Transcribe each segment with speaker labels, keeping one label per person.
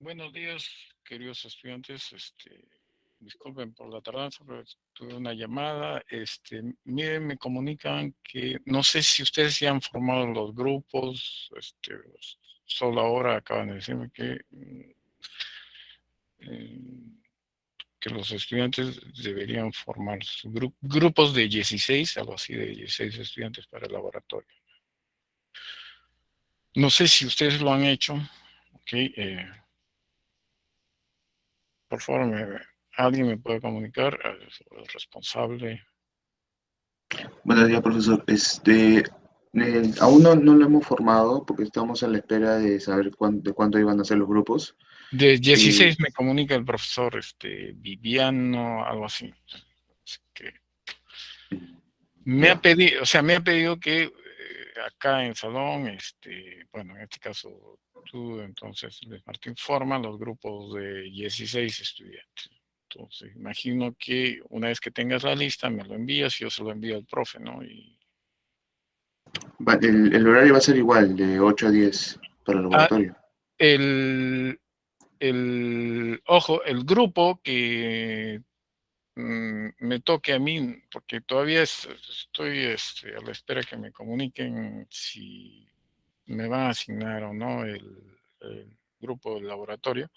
Speaker 1: Buenos días, queridos estudiantes. Disculpen por la tardanza, pero tuve una llamada. Miren, me comunican que no sé si ustedes ya han formado los grupos. Solo ahora acaban de decirme eh, que los estudiantes deberían formar sus grupos de 16, algo así, de 16 estudiantes para el laboratorio. No sé si ustedes lo han hecho. Ok, por favor, alguien me puede comunicar, el responsable.
Speaker 2: Buenos días, profesor. Aún no lo hemos formado porque estamos a la espera de saber de cuánto iban a ser los grupos.
Speaker 1: De
Speaker 2: Y
Speaker 1: 16 me comunica el profesor Viviano, algo así. Así que me ha
Speaker 2: ya,
Speaker 1: pedido, o sea, me ha pedido que acá en salón, bueno, en este caso tú, entonces, les Martín, forman los grupos de 16 estudiantes. Entonces, imagino que una vez que tengas la lista, me lo envías y yo se lo envío al profe, ¿no?
Speaker 2: el horario va a ser igual, de 8 a 10 para el
Speaker 1: Ah,
Speaker 2: laboratorio.
Speaker 1: el, ojo, el grupo que me toque a mí, porque todavía estoy a la espera que me comuniquen si me van a asignar o no el grupo del laboratorio,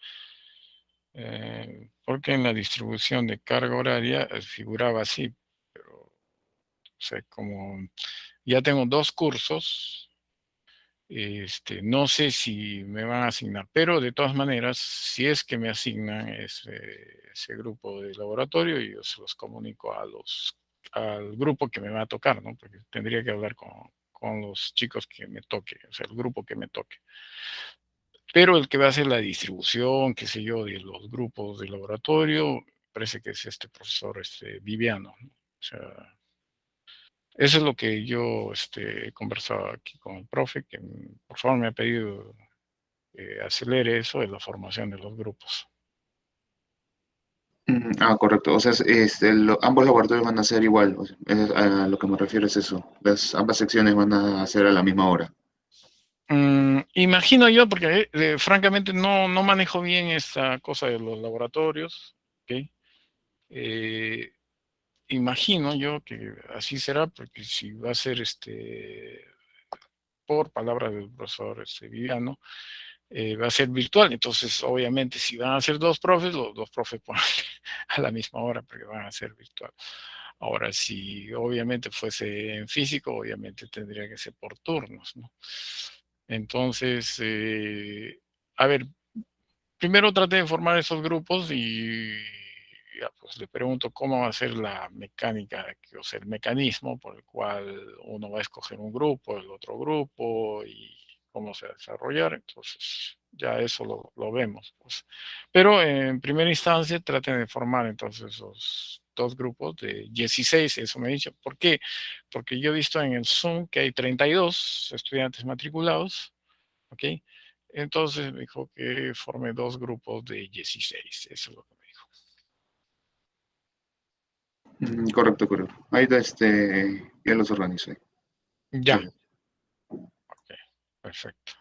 Speaker 1: porque en la distribución de carga horaria figuraba así, pero o sea, como ya tengo dos cursos, no sé si me van a asignar, pero de todas maneras, si es que me asignan ese grupo de laboratorio, yo se los comunico al grupo que me va a tocar, ¿no? Porque tendría que hablar con los chicos que me toque, o sea, el grupo que me toque. Pero el que va a hacer la distribución, qué sé yo, de los grupos de laboratorio, parece que es este profesor, Viviano, ¿no? O sea, eso es lo que yo he conversado aquí con el profe, que por favor me ha pedido acelere eso de la formación de los grupos.
Speaker 2: Correcto. O sea, ambos laboratorios van a ser igual. O sea, a lo que me refiero es eso. Ambas secciones van a ser a la misma hora.
Speaker 1: Imagino yo, porque francamente no manejo bien esta cosa de los laboratorios, ¿ok? Eh, Imagino yo que así será, porque si va a ser por palabra del profesor Viviano, va a ser virtual. Entonces, obviamente, si van a ser dos profes, los dos profes ponen a la misma hora, porque van a ser virtual. Ahora, si obviamente fuese en físico, obviamente tendría que ser por turnos, ¿no? Entonces, a ver, primero traté de formar esos grupos y ya, pues le pregunto cómo va a ser la mecánica, o sea, el mecanismo por el cual uno va a escoger un grupo, el otro grupo y cómo se va a desarrollar. Entonces, ya eso lo vemos, pues. Pero en primera instancia traten de formar entonces esos dos grupos de 16, eso me he dicho. ¿Por qué? Porque yo he visto en el Zoom que hay 32 estudiantes matriculados, ¿ok? Entonces me dijo que forme dos grupos de 16, eso es lo que me dijo.
Speaker 2: Correcto, correcto. Ahí ya los organizo.
Speaker 1: Ya,
Speaker 2: Gracias.
Speaker 1: ok, perfecto.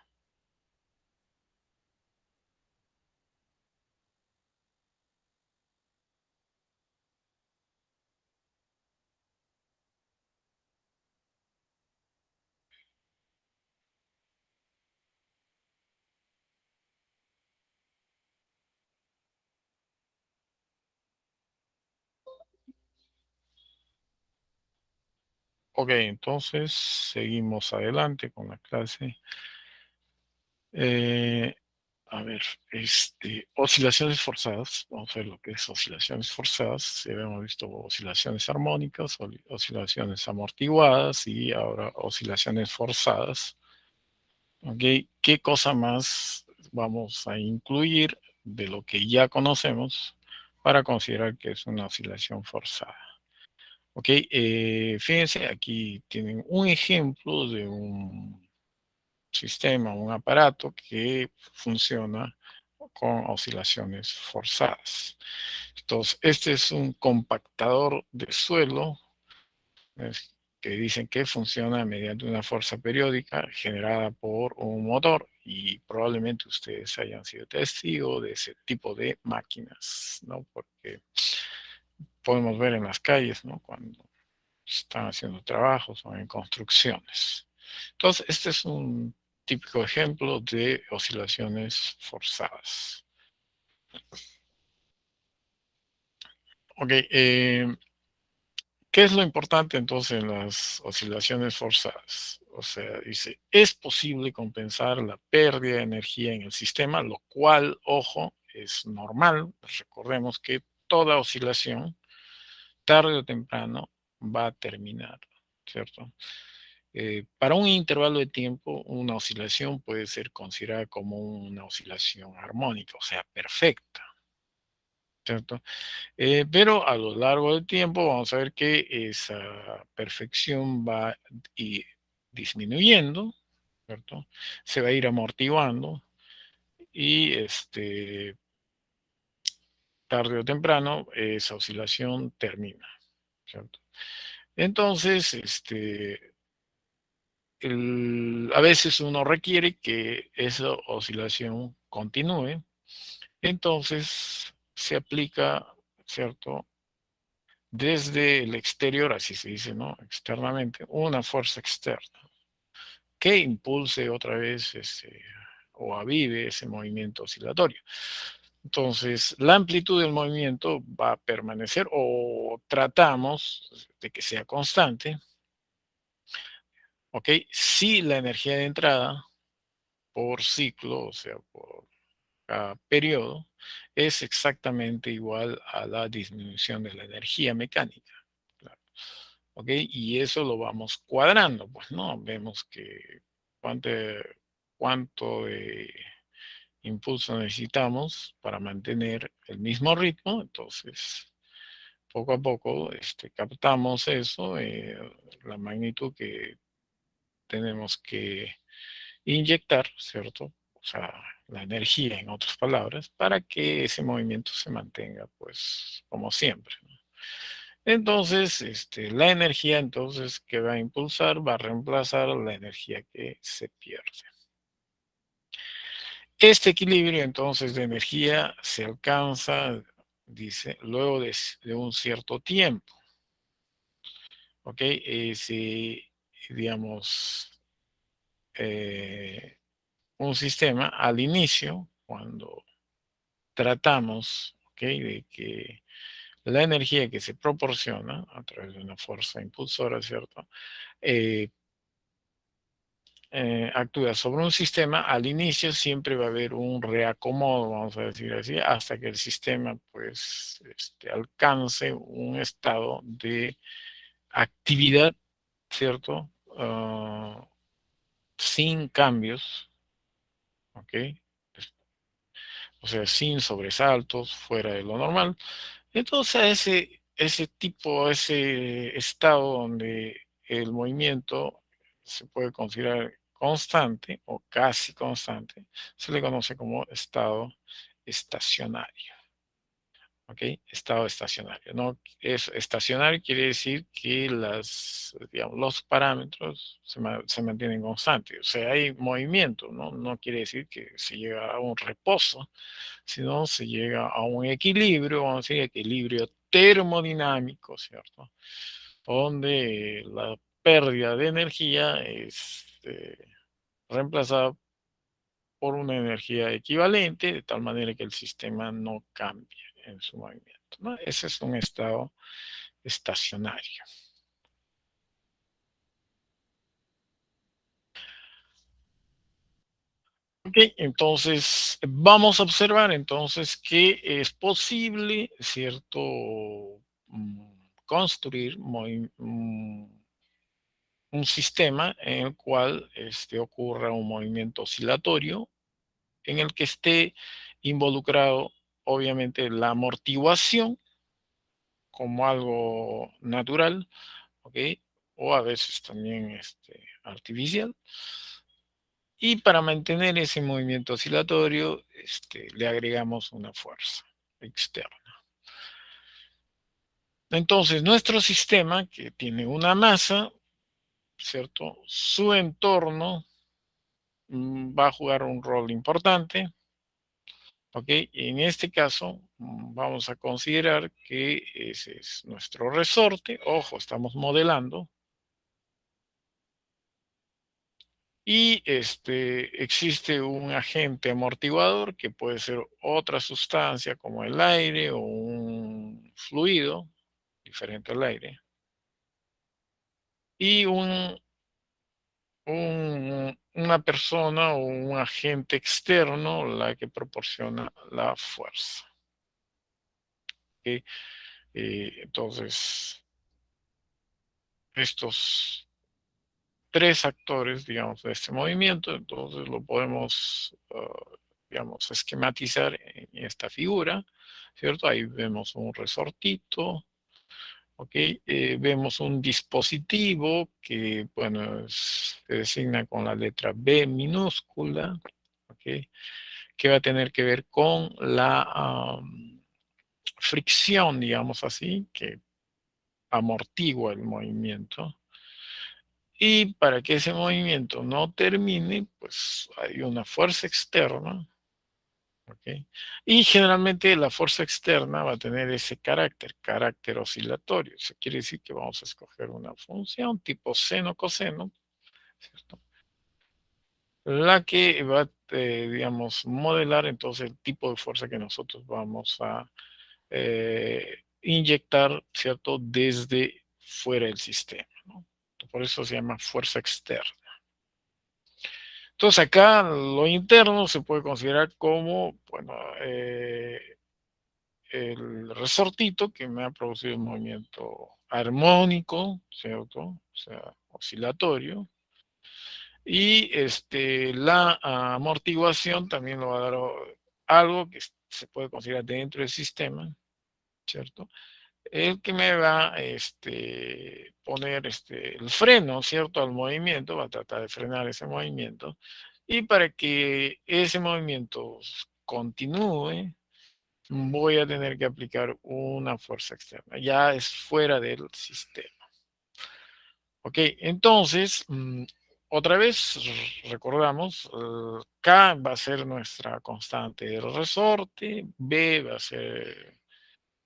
Speaker 1: Ok, entonces seguimos adelante con la clase. Eh, a ver, oscilaciones forzadas. Vamos a ver lo que es oscilaciones forzadas. Hemos visto oscilaciones armónicas, oscilaciones amortiguadas y ahora oscilaciones forzadas. Ok, ¿qué cosa más vamos a incluir de lo que ya conocemos para considerar que es una oscilación forzada? Ok, fíjense, aquí tienen un ejemplo de un sistema, un aparato que funciona con oscilaciones forzadas. Entonces, este es un compactador de suelo que dicen que funciona mediante una fuerza periódica generada por un motor y probablemente ustedes hayan sido testigos de ese tipo de máquinas, ¿no? Porque podemos ver en las calles, ¿no? Cuando están haciendo trabajos o en construcciones. Entonces, este es un típico ejemplo de oscilaciones forzadas. Ok, ¿qué es lo importante entonces en las oscilaciones forzadas? O sea, dice, es posible compensar la pérdida de energía en el sistema, lo cual, ojo, es normal. Recordemos que toda oscilación, tarde o temprano, va a terminar, ¿cierto? Para un intervalo de tiempo, una oscilación puede ser considerada como una oscilación armónica, o sea, perfecta, ¿cierto? Pero a lo largo del tiempo vamos a ver que esa perfección va y disminuyendo, ¿cierto? Se va a ir amortiguando y tarde o temprano esa oscilación termina, ¿cierto? Entonces, a veces uno requiere que esa oscilación continúe, entonces se aplica, ¿cierto? Desde el exterior, así se dice, ¿no? Externamente, una fuerza externa que impulse otra vez o avive ese movimiento oscilatorio. Entonces, la amplitud del movimiento va a permanecer o tratamos de que sea constante, ¿ok? Si la energía de entrada por ciclo, o sea, por cada periodo, es exactamente igual a la disminución de la energía mecánica. Claro. ¿Ok? Y eso lo vamos cuadrando, pues, ¿no? Vemos que cuánto, cuánto de impulso necesitamos para mantener el mismo ritmo, entonces poco a poco captamos eso, la magnitud que tenemos que inyectar, ¿cierto? O sea, la energía, en otras palabras, para que ese movimiento se mantenga, pues, como siempre, ¿no? Entonces, la energía entonces que va a impulsar va a reemplazar la energía que se pierde. Este equilibrio entonces de energía se alcanza, dice, luego de un cierto tiempo. ¿Ok? Si, digamos, un sistema al inicio, cuando tratamos, ¿ok? De que la energía que se proporciona a través de una fuerza impulsora, ¿cierto? Eh, actúa sobre un sistema, al inicio siempre va a haber un reacomodo, vamos a decir así, hasta que el sistema pues alcance un estado de actividad, ¿cierto? Sin cambios, ¿ok? O sea, sin sobresaltos, fuera de lo normal. Entonces, ese tipo, ese estado donde el movimiento se puede considerar constante o casi constante, se le conoce como estado estacionario. ¿Ok? Estado estacionario. No es estacionario quiere decir que digamos, los parámetros se mantienen constantes. O sea, hay movimiento, ¿no? No quiere decir que se llega a un reposo, sino se llega a un equilibrio, vamos a decir, equilibrio termodinámico, ¿cierto? Donde la pérdida de energía es reemplazada por una energía equivalente, de tal manera que el sistema no cambie en su movimiento, ¿no? Ese es un estado estacionario. Ok, entonces vamos a observar entonces que es posible, ¿cierto? Mm, construir un sistema en el cual ocurra un movimiento oscilatorio en el que esté involucrado obviamente la amortiguación como algo natural, ¿ok? O a veces también artificial. Y para mantener ese movimiento oscilatorio, le agregamos una fuerza externa. Entonces, nuestro sistema, que tiene una masa, ¿cierto? Su entorno va a jugar un rol importante. ¿Ok? En este caso, vamos a considerar que ese es nuestro resorte. Ojo, estamos modelando. Y existe un agente amortiguador que puede ser otra sustancia como el aire o un fluido diferente al aire. Y una persona o un agente externo la que proporciona la fuerza. ¿Ok? Entonces, estos tres actores, digamos, de este movimiento, entonces lo podemos, digamos, esquematizar en esta figura, ¿cierto? Ahí vemos un resortito, ¿ok? Vemos un dispositivo que, bueno, se designa con la letra B minúscula, ¿ok? Que va a tener que ver con la fricción, digamos así, que amortigua el movimiento. Y para que ese movimiento no termine, pues hay una fuerza externa, ¿ok? Y generalmente la fuerza externa va a tener ese carácter oscilatorio. Eso quiere decir que vamos a escoger una función tipo seno-coseno, ¿cierto? La que va a, digamos, modelar entonces el tipo de fuerza que nosotros vamos a inyectar, ¿cierto? Desde fuera del sistema, ¿no? Por eso se llama fuerza externa. Entonces acá lo interno se puede considerar como, bueno, el resortito que me ha producido un movimiento armónico, ¿cierto? O sea, oscilatorio. Y la amortiguación también lo va a dar algo que se puede considerar dentro del sistema, ¿cierto? El que me va a poner el freno, ¿cierto? Al movimiento, va a tratar de frenar ese movimiento. Y para que ese movimiento continúe, voy a tener que aplicar una fuerza externa. Ya es fuera del sistema. Ok, entonces, otra vez recordamos, K va a ser nuestra constante del resorte, B va a ser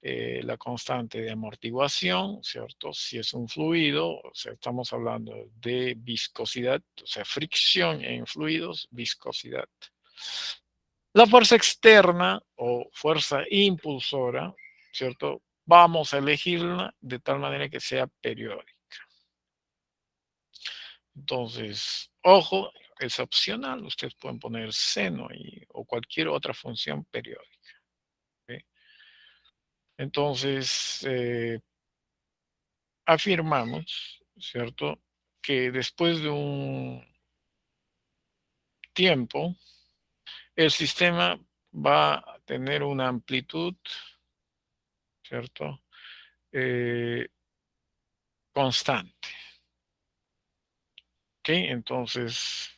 Speaker 1: la constante de amortiguación, ¿cierto? Si es un fluido, o sea, estamos hablando de viscosidad, o sea, fricción en fluidos, viscosidad. La fuerza externa o fuerza impulsora, ¿cierto? Vamos a elegirla de tal manera que sea periódica. Entonces, ojo, es opcional, ustedes pueden poner seno o cualquier otra función periódica. ¿Ok? Entonces, afirmamos, ¿cierto? Que después de un tiempo, el sistema va a tener una amplitud, ¿cierto? Eh, constante. ¿Ok? Entonces,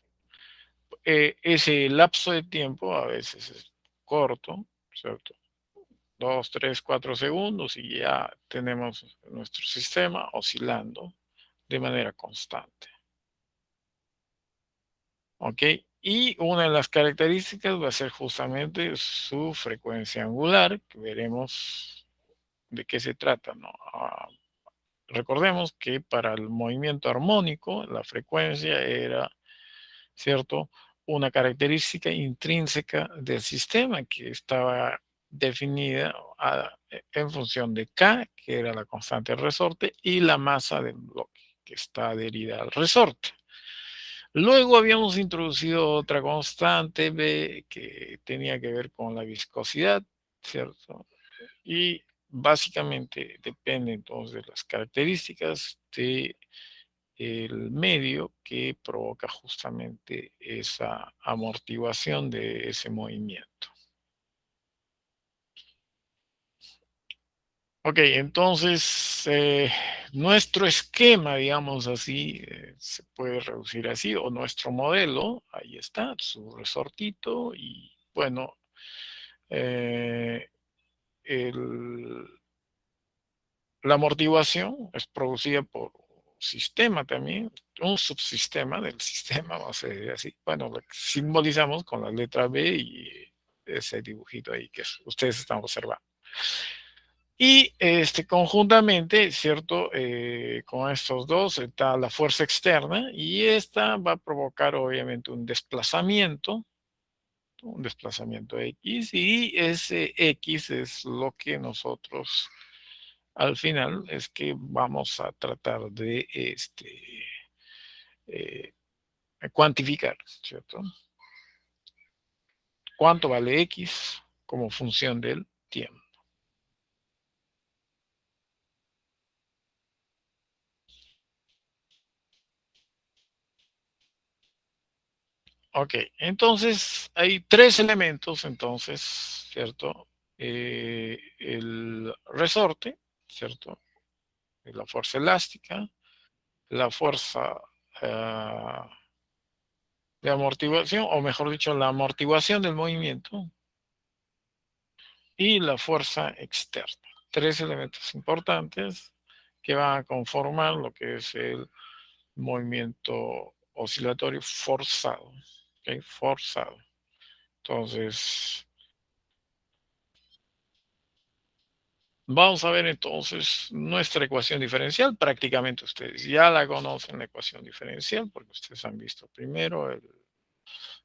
Speaker 1: ese lapso de tiempo a veces es corto, ¿cierto? 2, 3, 4 segundos y ya tenemos nuestro sistema oscilando de manera constante. ¿Ok? Y una de las características va a ser justamente su frecuencia angular, que veremos de qué se trata, ¿no? Recordemos que para el movimiento armónico, la frecuencia era, ¿cierto? Una característica intrínseca del sistema que estaba definida en función de K, que era la constante del resorte, y la masa del bloque, que está adherida al resorte. Luego habíamos introducido otra constante B que tenía que ver con la viscosidad, ¿cierto? Y básicamente depende entonces de las características del medio que provoca justamente esa amortiguación de ese movimiento. Ok, entonces nuestro esquema, digamos así, se puede reducir así, o nuestro modelo, ahí está, su resortito, y bueno, eh, el- la amortiguación es producida por sistema también, un subsistema del sistema, vamos a decir así. Bueno, lo simbolizamos con la letra B y ese dibujito ahí que ustedes están observando. Y conjuntamente, ¿cierto? Con estos dos está la fuerza externa y esta va a provocar obviamente un desplazamiento X, y ese X es lo que nosotros al final es que vamos a tratar de eh, cuantificar, ¿cierto? ¿Cuánto vale X como función del tiempo? Ok, entonces hay tres elementos, entonces, ¿cierto? El resorte, ¿cierto? La fuerza elástica, la fuerza de amortiguación, o mejor dicho, la amortiguación del movimiento y la fuerza externa. Tres elementos importantes que van a conformar lo que es el movimiento oscilatorio forzado. ¿Okay? Forzado. Entonces, vamos a ver entonces nuestra ecuación diferencial. Prácticamente ustedes ya la conocen, la ecuación diferencial, porque ustedes han visto primero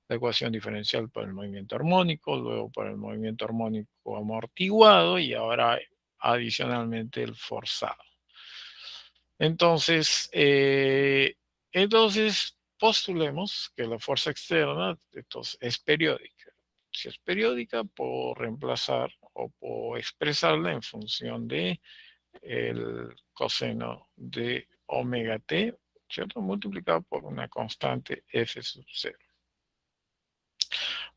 Speaker 1: la ecuación diferencial para el movimiento armónico, luego para el movimiento armónico amortiguado y ahora adicionalmente el forzado. Entonces, postulemos que la fuerza externa entonces, es periódica. Si es periódica, puedo reemplazar o puedo expresarla en función de el coseno de omega t, ¿cierto? Multiplicado por una constante f sub 0.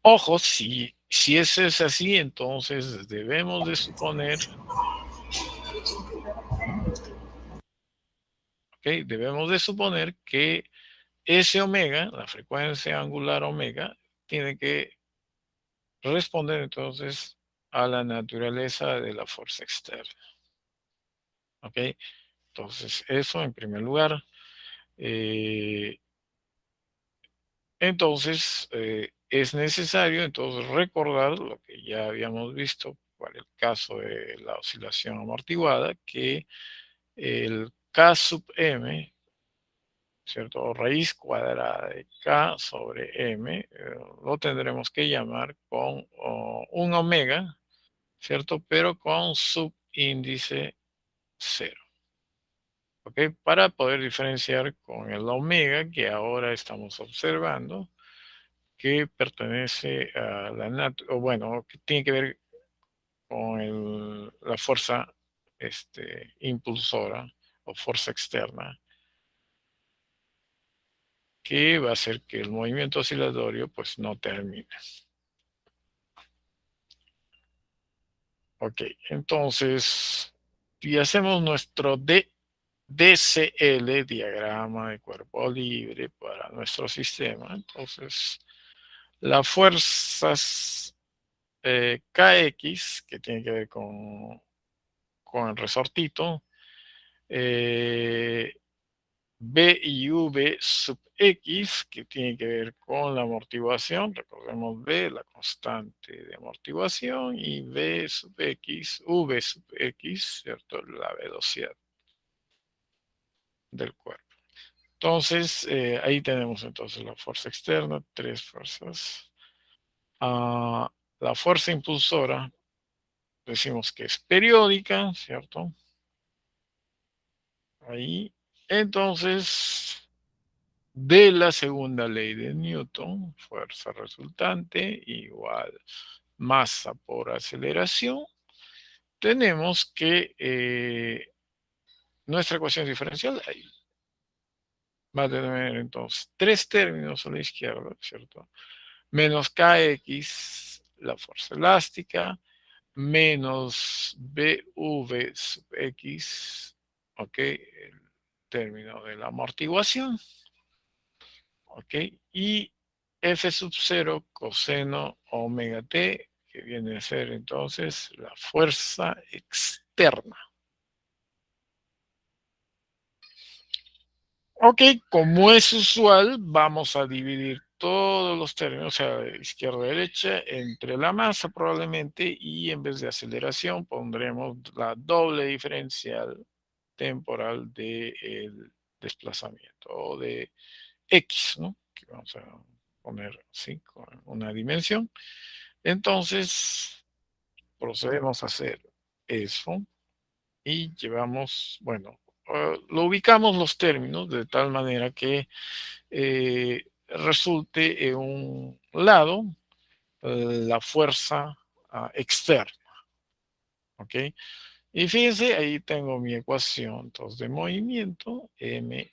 Speaker 1: Ojo, si eso es así, entonces debemos de suponer, ¿ok? Debemos de suponer que ese omega, la frecuencia angular omega, tiene que responder entonces a la naturaleza de la fuerza externa. ¿Ok? Entonces, eso en primer lugar. Eh, es necesario entonces recordar lo que ya habíamos visto para el caso de la oscilación amortiguada, que el K sub m, ¿cierto? O raíz cuadrada de K sobre M, lo tendremos que llamar con un omega, ¿cierto? Pero con subíndice 0. ¿Ok? Para poder diferenciar con el omega que ahora estamos observando, que pertenece a o bueno, que tiene que ver con la fuerza impulsora o fuerza externa, que va a hacer que el movimiento oscilatorio pues no termine. Ok, entonces, si hacemos nuestro DCL, diagrama de cuerpo libre para nuestro sistema, entonces las fuerzas KX, que tiene que ver con el resortito, eh, B y V sub X, que tiene que ver con la amortiguación, recordemos B, la constante de amortiguación, y V sub X, V sub X, ¿cierto? La velocidad del cuerpo. Entonces, ahí tenemos entonces la fuerza externa, tres fuerzas. La fuerza impulsora, decimos que es periódica, ¿cierto? Ahí. Entonces, de la segunda ley de Newton, fuerza resultante igual masa por aceleración, tenemos que nuestra ecuación diferencial ahí va a tener entonces tres términos a la izquierda, ¿cierto? Menos Kx, la fuerza elástica, menos BV sub X, ¿ok? El término de la amortiguación, ¿ok? Y F sub 0 coseno omega t, que viene a ser entonces la fuerza externa. Ok, como es usual, vamos a dividir todos los términos, o sea, izquierda-derecha, entre la masa probablemente, y en vez de aceleración pondremos la doble diferencial temporal del desplazamiento, o de X, ¿no? Que vamos a poner así, con una dimensión. Entonces, procedemos a hacer eso y llevamos, bueno, lo ubicamos los términos de tal manera que resulte en un lado la fuerza externa, ¿ok? Y fíjense, ahí tengo mi ecuación, entonces, de movimiento, m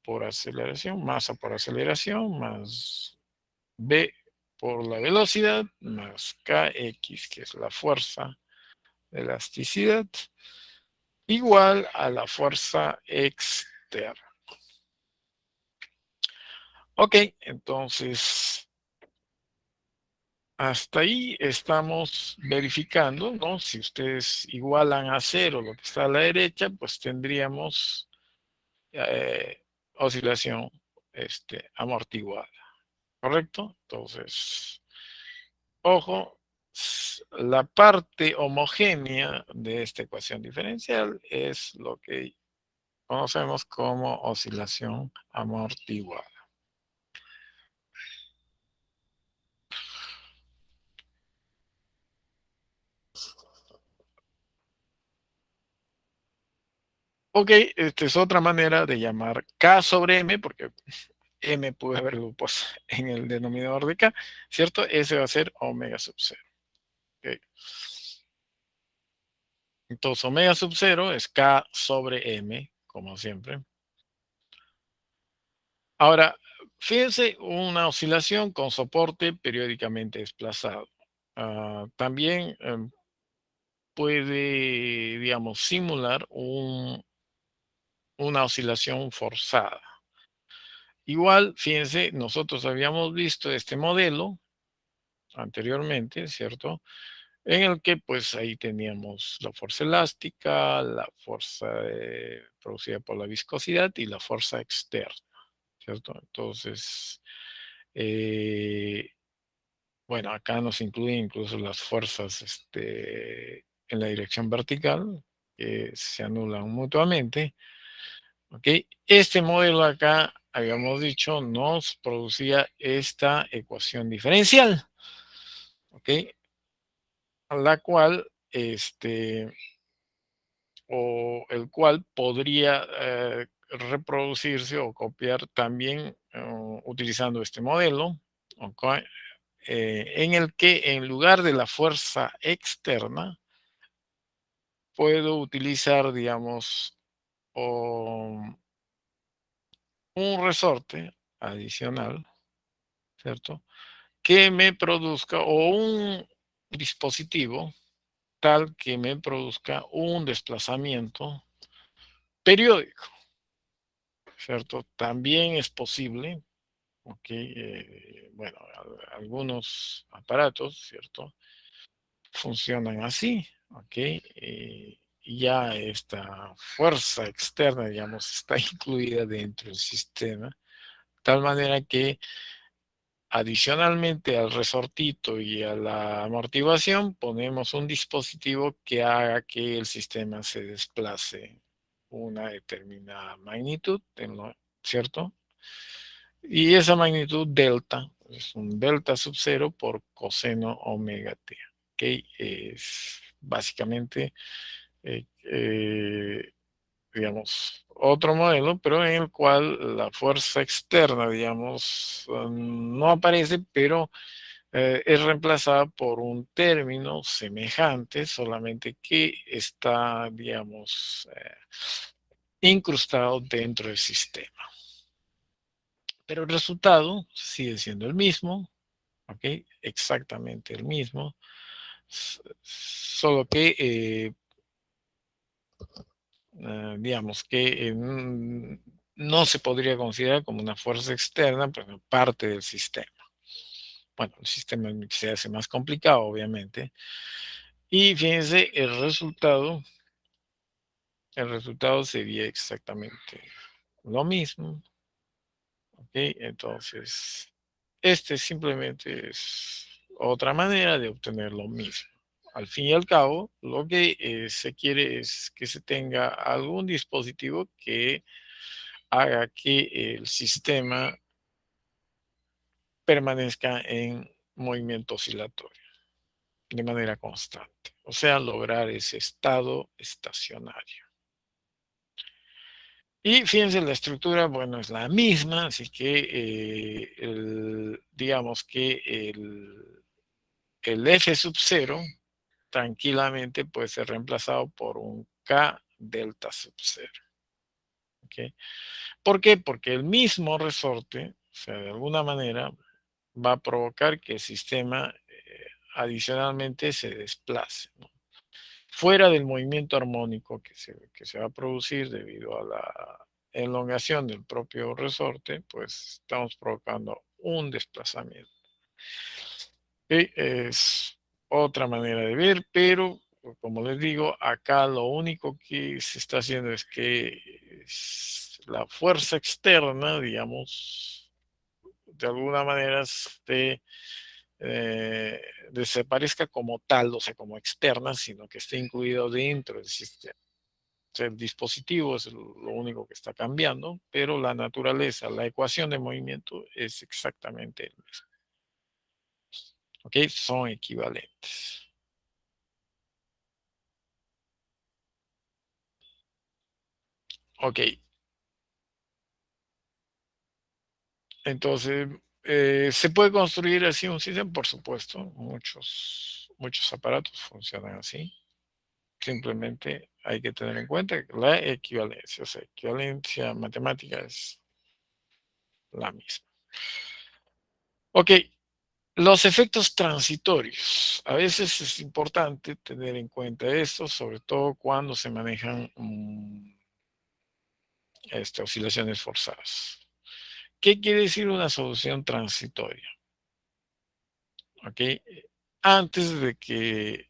Speaker 1: por aceleración, masa por aceleración, más b por la velocidad, más kx, que es la fuerza de elasticidad, igual a la fuerza externa. Ok, entonces hasta ahí estamos verificando, ¿no? Si ustedes igualan a cero lo que está a la derecha, pues tendríamos oscilación amortiguada, ¿correcto? Entonces, ojo, la parte homogénea de esta ecuación diferencial es lo que conocemos como oscilación amortiguada. Ok, esta es otra manera de llamar K sobre M, porque M puede haberlo pues, en el denominador de K, ¿cierto? Ese va a ser omega sub 0. Okay. Entonces, omega sub 0 es K sobre M, como siempre. Ahora, fíjense una oscilación con soporte periódicamente desplazado. También puede, digamos, simular una oscilación forzada. Igual, fíjense, nosotros habíamos visto este modelo anteriormente, ¿cierto? En el que pues ahí teníamos la fuerza elástica, la fuerza producida por la viscosidad y la fuerza externa, ¿cierto? Entonces, eh, bueno, acá nos incluyen incluso las fuerzas en la dirección vertical, que se anulan mutuamente, ¿ok? Este modelo acá, habíamos dicho, nos producía esta ecuación diferencial, ¿ok? La cual, o el cual podría reproducirse o copiar también utilizando este modelo, ¿ok? En el que en lugar de la fuerza externa, puedo utilizar, digamos, un resorte adicional, ¿cierto? Que me produzca, o un dispositivo tal que me produzca un desplazamiento periódico, ¿cierto? También es posible, ¿ok? Bueno, algunos aparatos, ¿cierto? Funcionan así, ¿ok? Ya esta fuerza externa, digamos, está incluida dentro del sistema, de tal manera que adicionalmente al resortito y a la amortiguación, ponemos un dispositivo que haga que el sistema se desplace una determinada magnitud, ¿cierto? Y esa magnitud delta es un delta sub 0 por coseno omega t, que es básicamente, digamos, otro modelo, pero en el cual la fuerza externa, digamos, no aparece, pero es reemplazada por un término semejante, solamente que está, digamos, incrustado dentro del sistema. Pero el resultado sigue siendo el mismo, ¿ok? Exactamente el mismo, solo que, digamos, que no se podría considerar como una fuerza externa, pero parte del sistema. Bueno, el sistema se hace más complicado, obviamente. Y fíjense, el resultado sería exactamente lo mismo, ¿ok? Entonces, este simplemente es otra manera de obtener lo mismo. Al fin y al cabo, lo que se quiere es que se tenga algún dispositivo que haga que el sistema permanezca en movimiento oscilatorio de manera constante. O sea, lograr ese estado estacionario. Y fíjense, la estructura, bueno, es la misma, así que digamos que el F sub 0 tranquilamente puede ser reemplazado por un K delta sub 0. ¿Okay? ¿Por qué? Porque el mismo resorte, o sea, de alguna manera, va a provocar que el sistema adicionalmente se desplace, ¿no? Fuera del movimiento armónico que se va a producir debido a la elongación del propio resorte, pues estamos provocando un desplazamiento. Es otra manera de ver, pero como les digo, acá lo único que se está haciendo es que la fuerza externa, digamos, de alguna manera eh, desaparezca como tal, o sea, como externa, sino que esté incluido dentro del sistema. O sea, el dispositivo es lo único que está cambiando, pero la naturaleza, la ecuación de movimiento es exactamente el mismo. ¿Ok? Son equivalentes. Ok, entonces, ¿se puede construir así un sistema? Por supuesto, muchos aparatos funcionan así. Simplemente hay que tener en cuenta la equivalencia, o sea, equivalencia matemática es la misma. Ok, los efectos transitorios. A veces es importante tener en cuenta esto, sobre todo cuando se manejan oscilaciones forzadas. ¿Qué quiere decir una solución transitoria? ¿Ok? Antes de que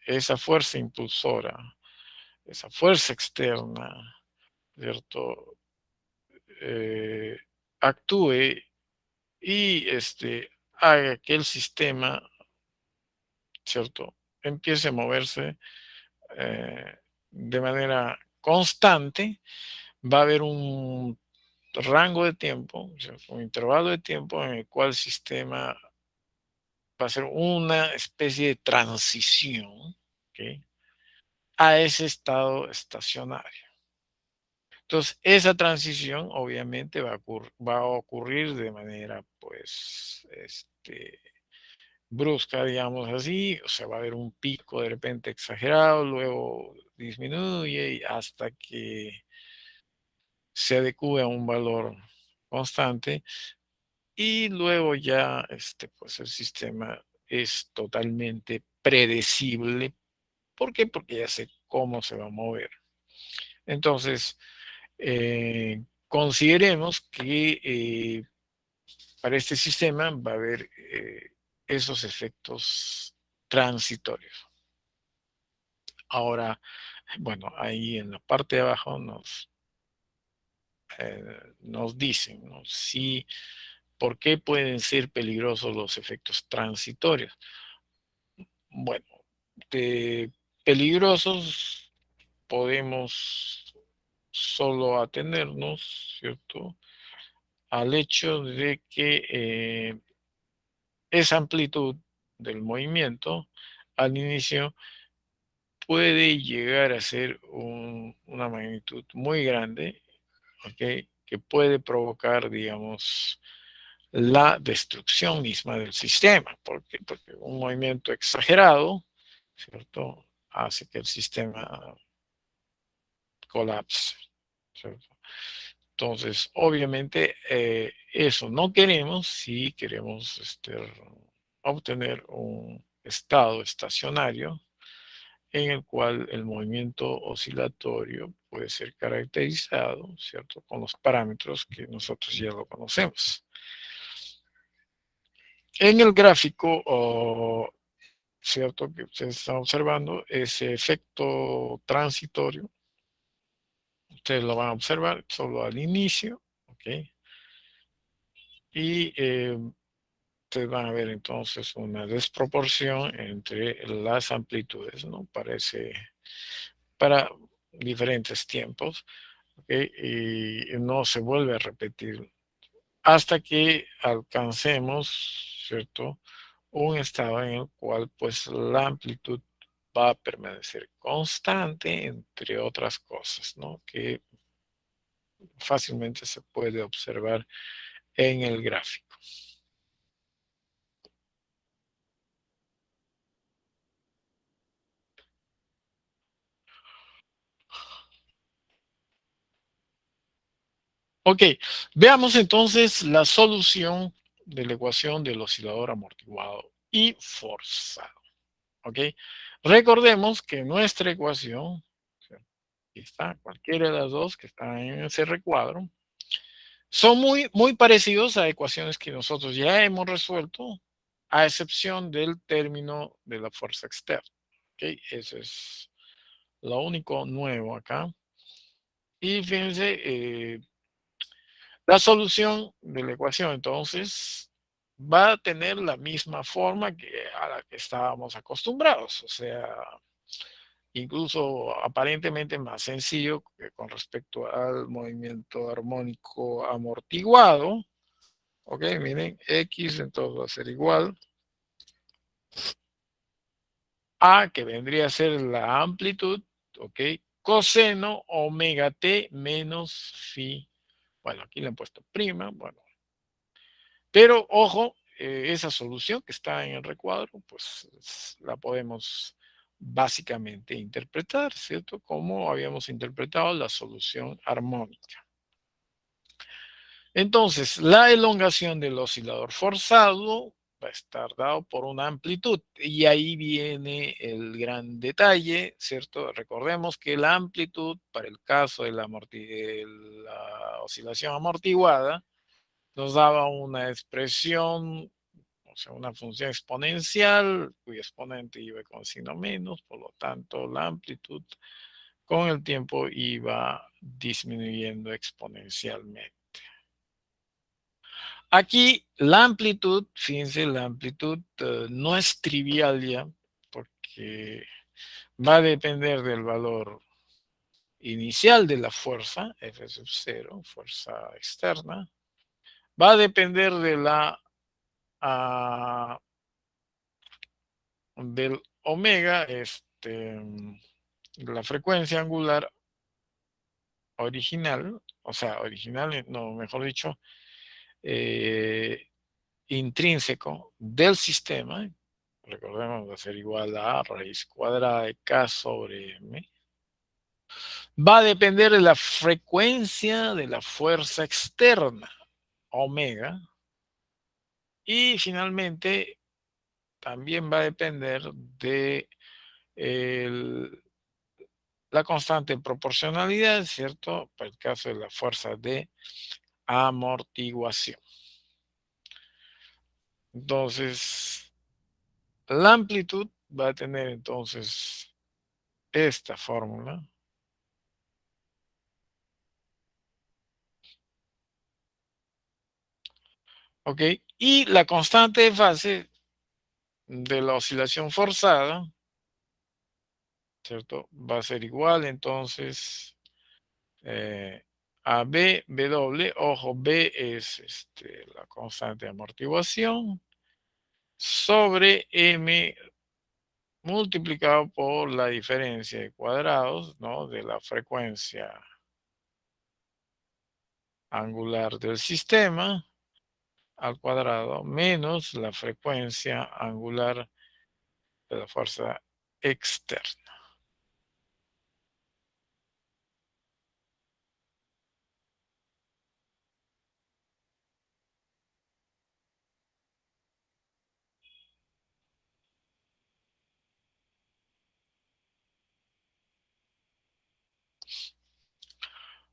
Speaker 1: esa fuerza impulsora, esa fuerza externa, ¿cierto? Eh, actúe y haga que el sistema, ¿cierto? Empiece a moverse de manera constante, va a haber un rango de tiempo, ¿cierto? Un intervalo de tiempo en el cual el sistema va a ser una especie de transición, ¿okay? A ese estado estacionario. Entonces, esa transición obviamente va a ocurrir de manera, pues, brusca, digamos así, o sea, va a haber un pico de repente exagerado, luego disminuye hasta que se adecue a un valor constante y luego ya, pues el sistema es totalmente predecible. ¿Por qué? Porque ya sé cómo se va a mover. Entonces, consideremos que para este sistema va a haber esos efectos transitorios. Ahora, bueno, ahí en la parte de abajo nos dicen, ¿no? Sí, ¿por qué pueden ser peligrosos los efectos transitorios? Bueno, de peligrosos podemos solo atenernos, ¿cierto?, al hecho de que esa amplitud del movimiento al inicio puede llegar a ser una magnitud muy grande, ¿ok? Que puede provocar, digamos, la destrucción misma del sistema. ¿Por qué? Porque un movimiento exagerado, ¿cierto?, hace que el sistema colapse, ¿cierto? Entonces, obviamente, eso no queremos si queremos obtener un estado estacionario en el cual el movimiento oscilatorio puede ser caracterizado, ¿cierto?, con los parámetros que nosotros ya lo conocemos. En el gráfico, ¿cierto?, que ustedes están observando, ese efecto transitorio, ustedes lo van a observar solo al inicio, ¿ok? y ustedes van a ver entonces una desproporción entre las amplitudes, ¿no? Parece para diferentes tiempos, ¿ok? Y no se vuelve a repetir hasta que alcancemos, ¿cierto? Un estado en el cual pues la amplitud va a permanecer constante, entre otras cosas, ¿no? Que fácilmente se puede observar en el gráfico. Ok, veamos entonces la solución de la ecuación del oscilador amortiguado y forzado. Ok, recordemos que nuestra ecuación, aquí está, cualquiera de las dos que están en ese recuadro, son muy parecidos a ecuaciones que nosotros ya hemos resuelto, a excepción del término de la fuerza externa. Ok, eso es lo único nuevo acá. Y fíjense, la solución de la ecuación entonces va a tener la misma forma que a la que estábamos acostumbrados, o sea, incluso aparentemente más sencillo que con respecto al movimiento armónico amortiguado. Ok, miren, X entonces va a ser igual a que vendría a ser la amplitud, ok, coseno omega t menos phi. Bueno, aquí le han puesto prima, bueno, pero ojo, esa solución que está en el recuadro, pues la podemos básicamente interpretar, ¿cierto? Como habíamos interpretado la solución armónica. Entonces, la elongación del oscilador forzado va a estar dado por una amplitud. Y ahí viene el gran detalle, ¿cierto? Recordemos que la amplitud, para el caso de la oscilación amortiguada, nos daba una expresión, o sea, una función exponencial cuyo exponente iba con signo menos, por lo tanto la amplitud con el tiempo iba disminuyendo exponencialmente. Aquí la amplitud, fíjense, la amplitud no es trivial ya, porque va a depender del valor inicial de la fuerza, F sub 0, fuerza externa, va a depender de ah, del omega, la frecuencia angular original, o sea, original, no, mejor dicho, eh, intrínseco del sistema, recordemos va a ser igual a raíz cuadrada de k sobre m, va a depender de la frecuencia de la fuerza externa, omega, y finalmente también va a depender de el, la constante en proporcionalidad, ¿cierto? Para el caso de la fuerza de amortiguación. Entonces, la amplitud va a tener entonces esta fórmula. ¿Ok? Y la constante de fase de la oscilación forzada, ¿cierto? Va a ser igual entonces a B, ojo, B es la constante de amortiguación, sobre M multiplicado por la diferencia de cuadrados, ¿no? De la frecuencia angular del sistema al cuadrado menos la frecuencia angular de la fuerza externa.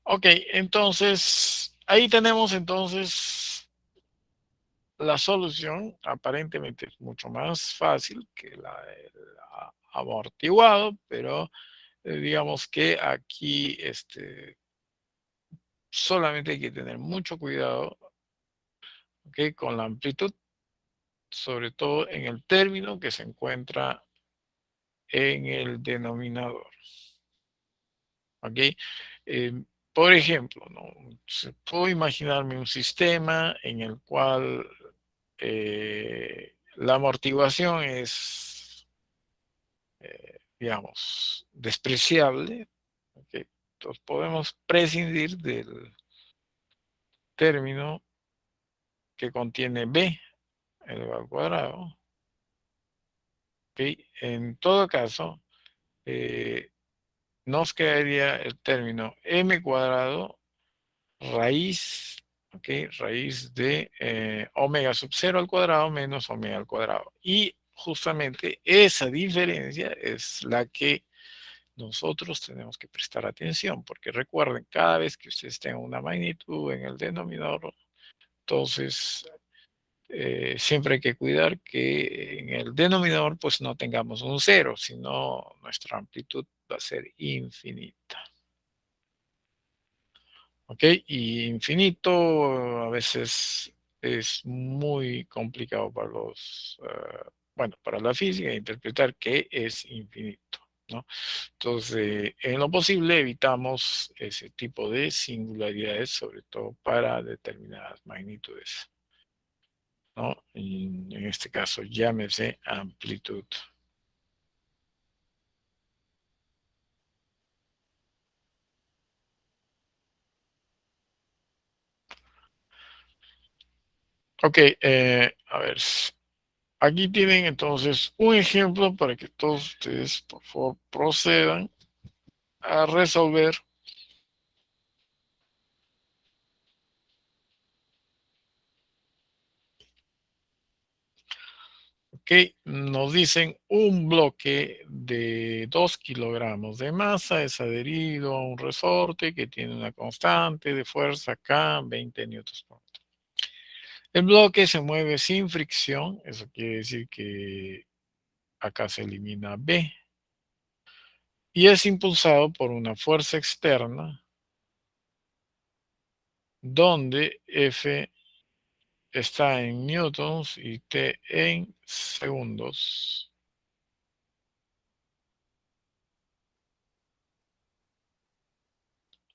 Speaker 1: Ok, entonces ahí tenemos entonces la solución. Aparentemente es mucho más fácil que el amortiguado, pero digamos que aquí solamente hay que tener mucho cuidado ¿ok? Con la amplitud, sobre todo en el término que se encuentra en el denominador, ¿ok? Eh, por ejemplo, ¿no? Puedo imaginarme un sistema en el cual la amortiguación es, digamos, despreciable, ¿ok? Entonces podemos prescindir del término que contiene b elevado al cuadrado, ¿ok? En todo caso, eh, nos quedaría el término m cuadrado raíz, ¿ok? Raíz de omega sub 0 al cuadrado menos omega al cuadrado. Y justamente esa diferencia es la que nosotros tenemos que prestar atención, porque recuerden, cada vez que ustedes tengan una magnitud en el denominador, entonces siempre hay que cuidar que en el denominador pues no tengamos un cero, sino nuestra amplitud va a ser infinita. ¿Ok? Y infinito a veces es muy complicado para los, bueno, para la física interpretar qué es infinito, ¿no? Entonces, en lo posible evitamos ese tipo de singularidades, sobre todo para determinadas magnitudes, ¿no? Y en este caso, llámese amplitud. Ok, a ver, aquí tienen entonces un ejemplo para que todos ustedes, por favor, procedan a resolver. Ok, nos dicen un bloque de 2 kilogramos de masa es adherido a un resorte que tiene una constante de fuerza K, 20 newtons por metro. El bloque se mueve sin fricción, eso quiere decir que acá se elimina B, y es impulsado por una fuerza externa donde F está en newtons y T en segundos.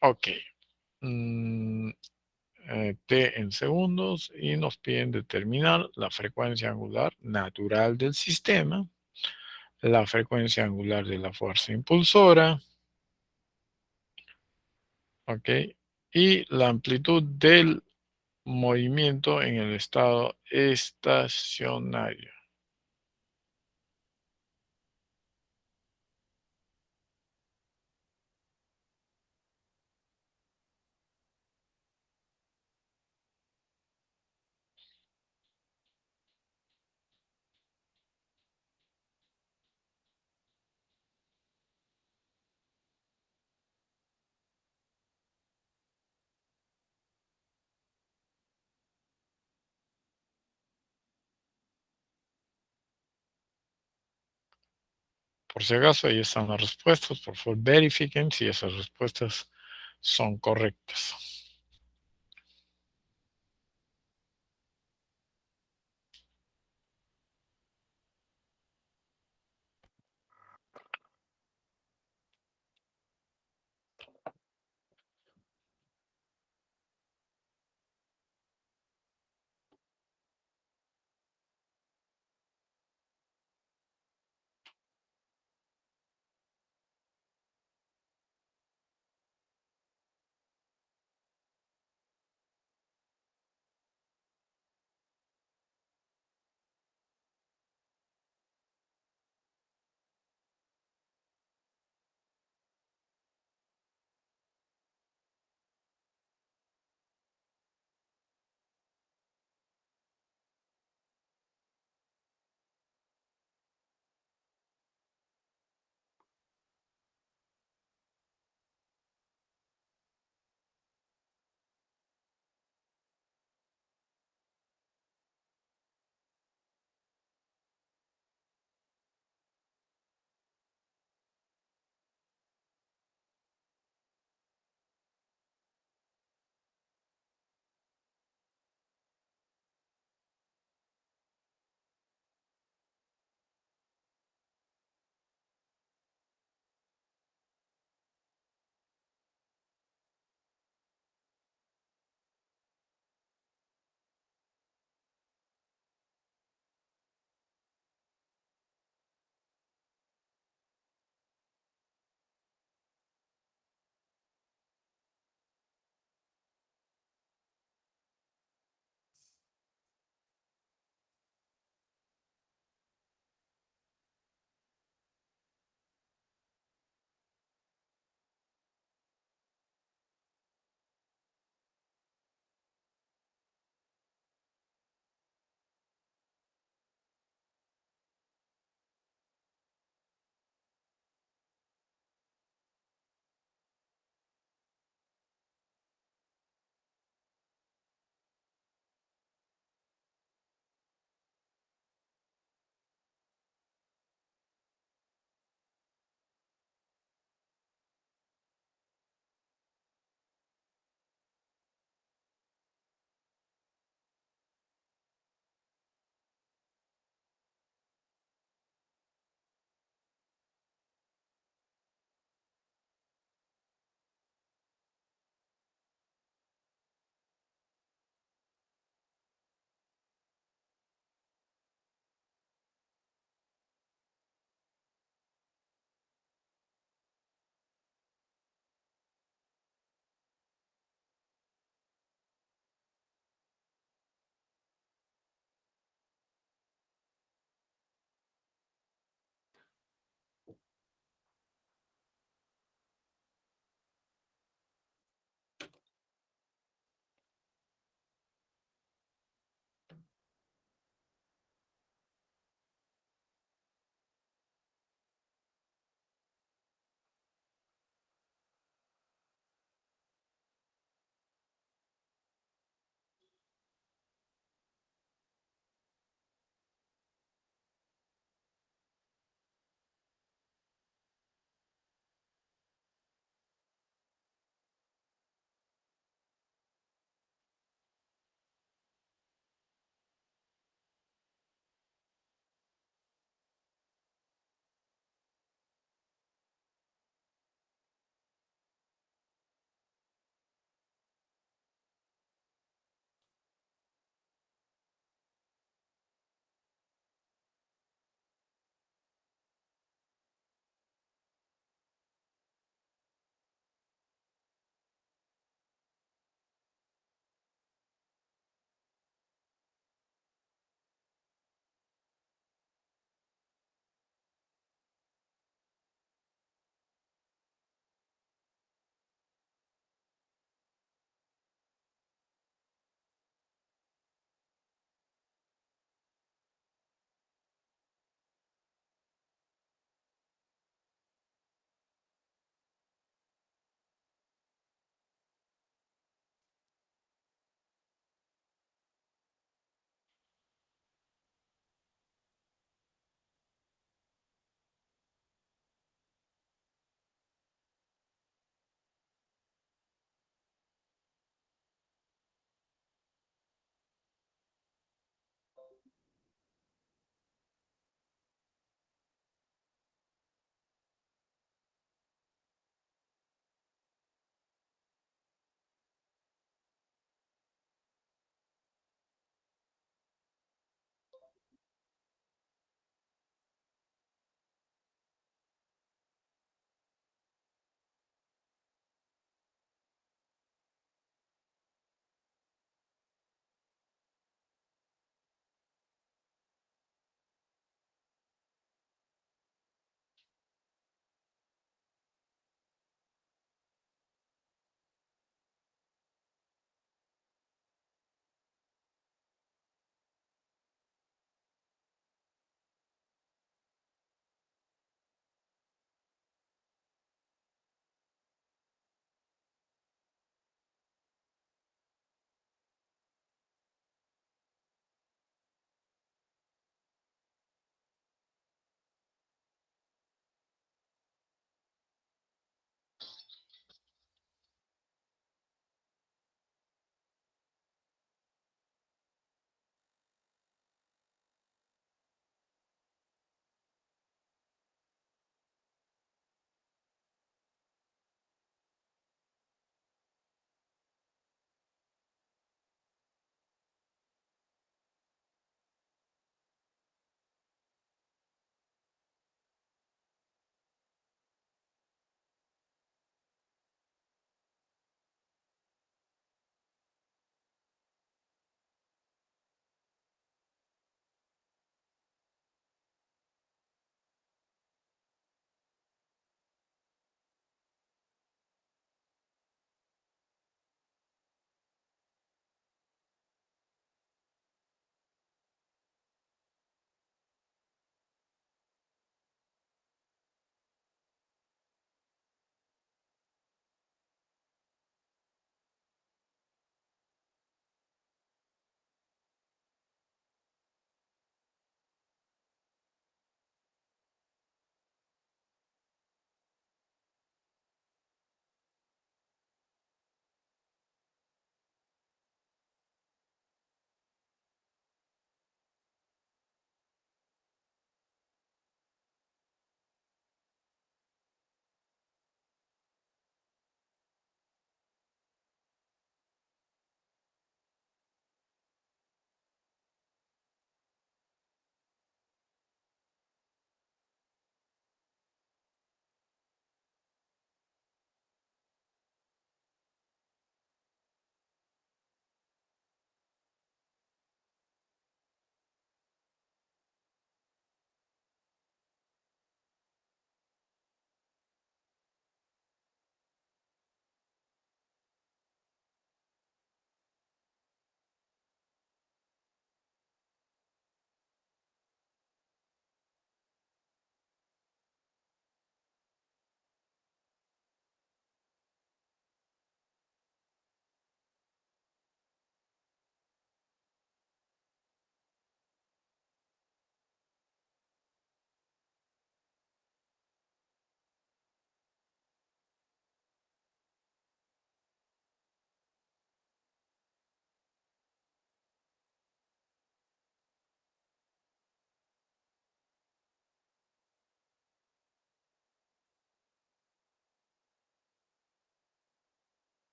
Speaker 1: Ok. Mm, T en segundos y nos piden determinar la frecuencia angular natural del sistema, la frecuencia angular de la fuerza impulsora, ¿ok? Y la amplitud del movimiento en el estado estacionario. Por si acaso, ahí están las respuestas. Por favor, verifiquen si esas respuestas son correctas.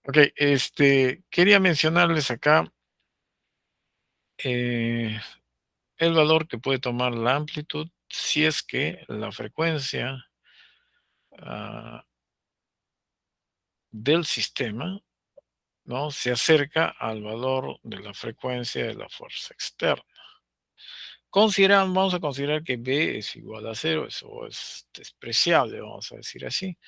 Speaker 1: Ok, quería mencionarles acá el valor que puede tomar la amplitud si es que la frecuencia del sistema, ¿no?, se acerca al valor de la frecuencia de la fuerza externa. Vamos a considerar que B es igual a cero, eso es despreciable, vamos a decir así.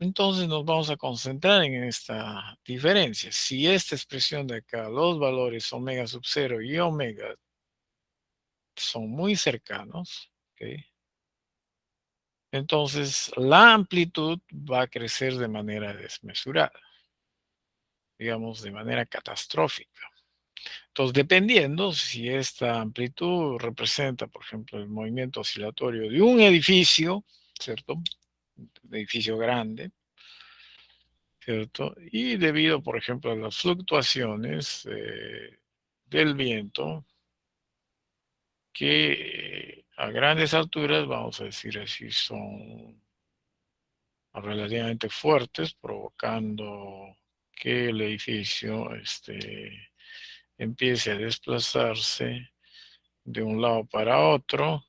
Speaker 1: Entonces nos vamos a concentrar en esta diferencia. Si esta expresión de acá, los valores omega sub 0 y omega son muy cercanos, ¿ok?, entonces la amplitud va a crecer de manera desmesurada, digamos, de manera catastrófica. Entonces, dependiendo si esta amplitud representa, por ejemplo, el movimiento oscilatorio de un edificio, ¿cierto? Un edificio grande, ¿cierto? Y debido, por ejemplo, a las fluctuaciones del viento, que a grandes alturas, vamos a decir así, son relativamente fuertes, provocando que el edificio empiece a desplazarse de un lado para otro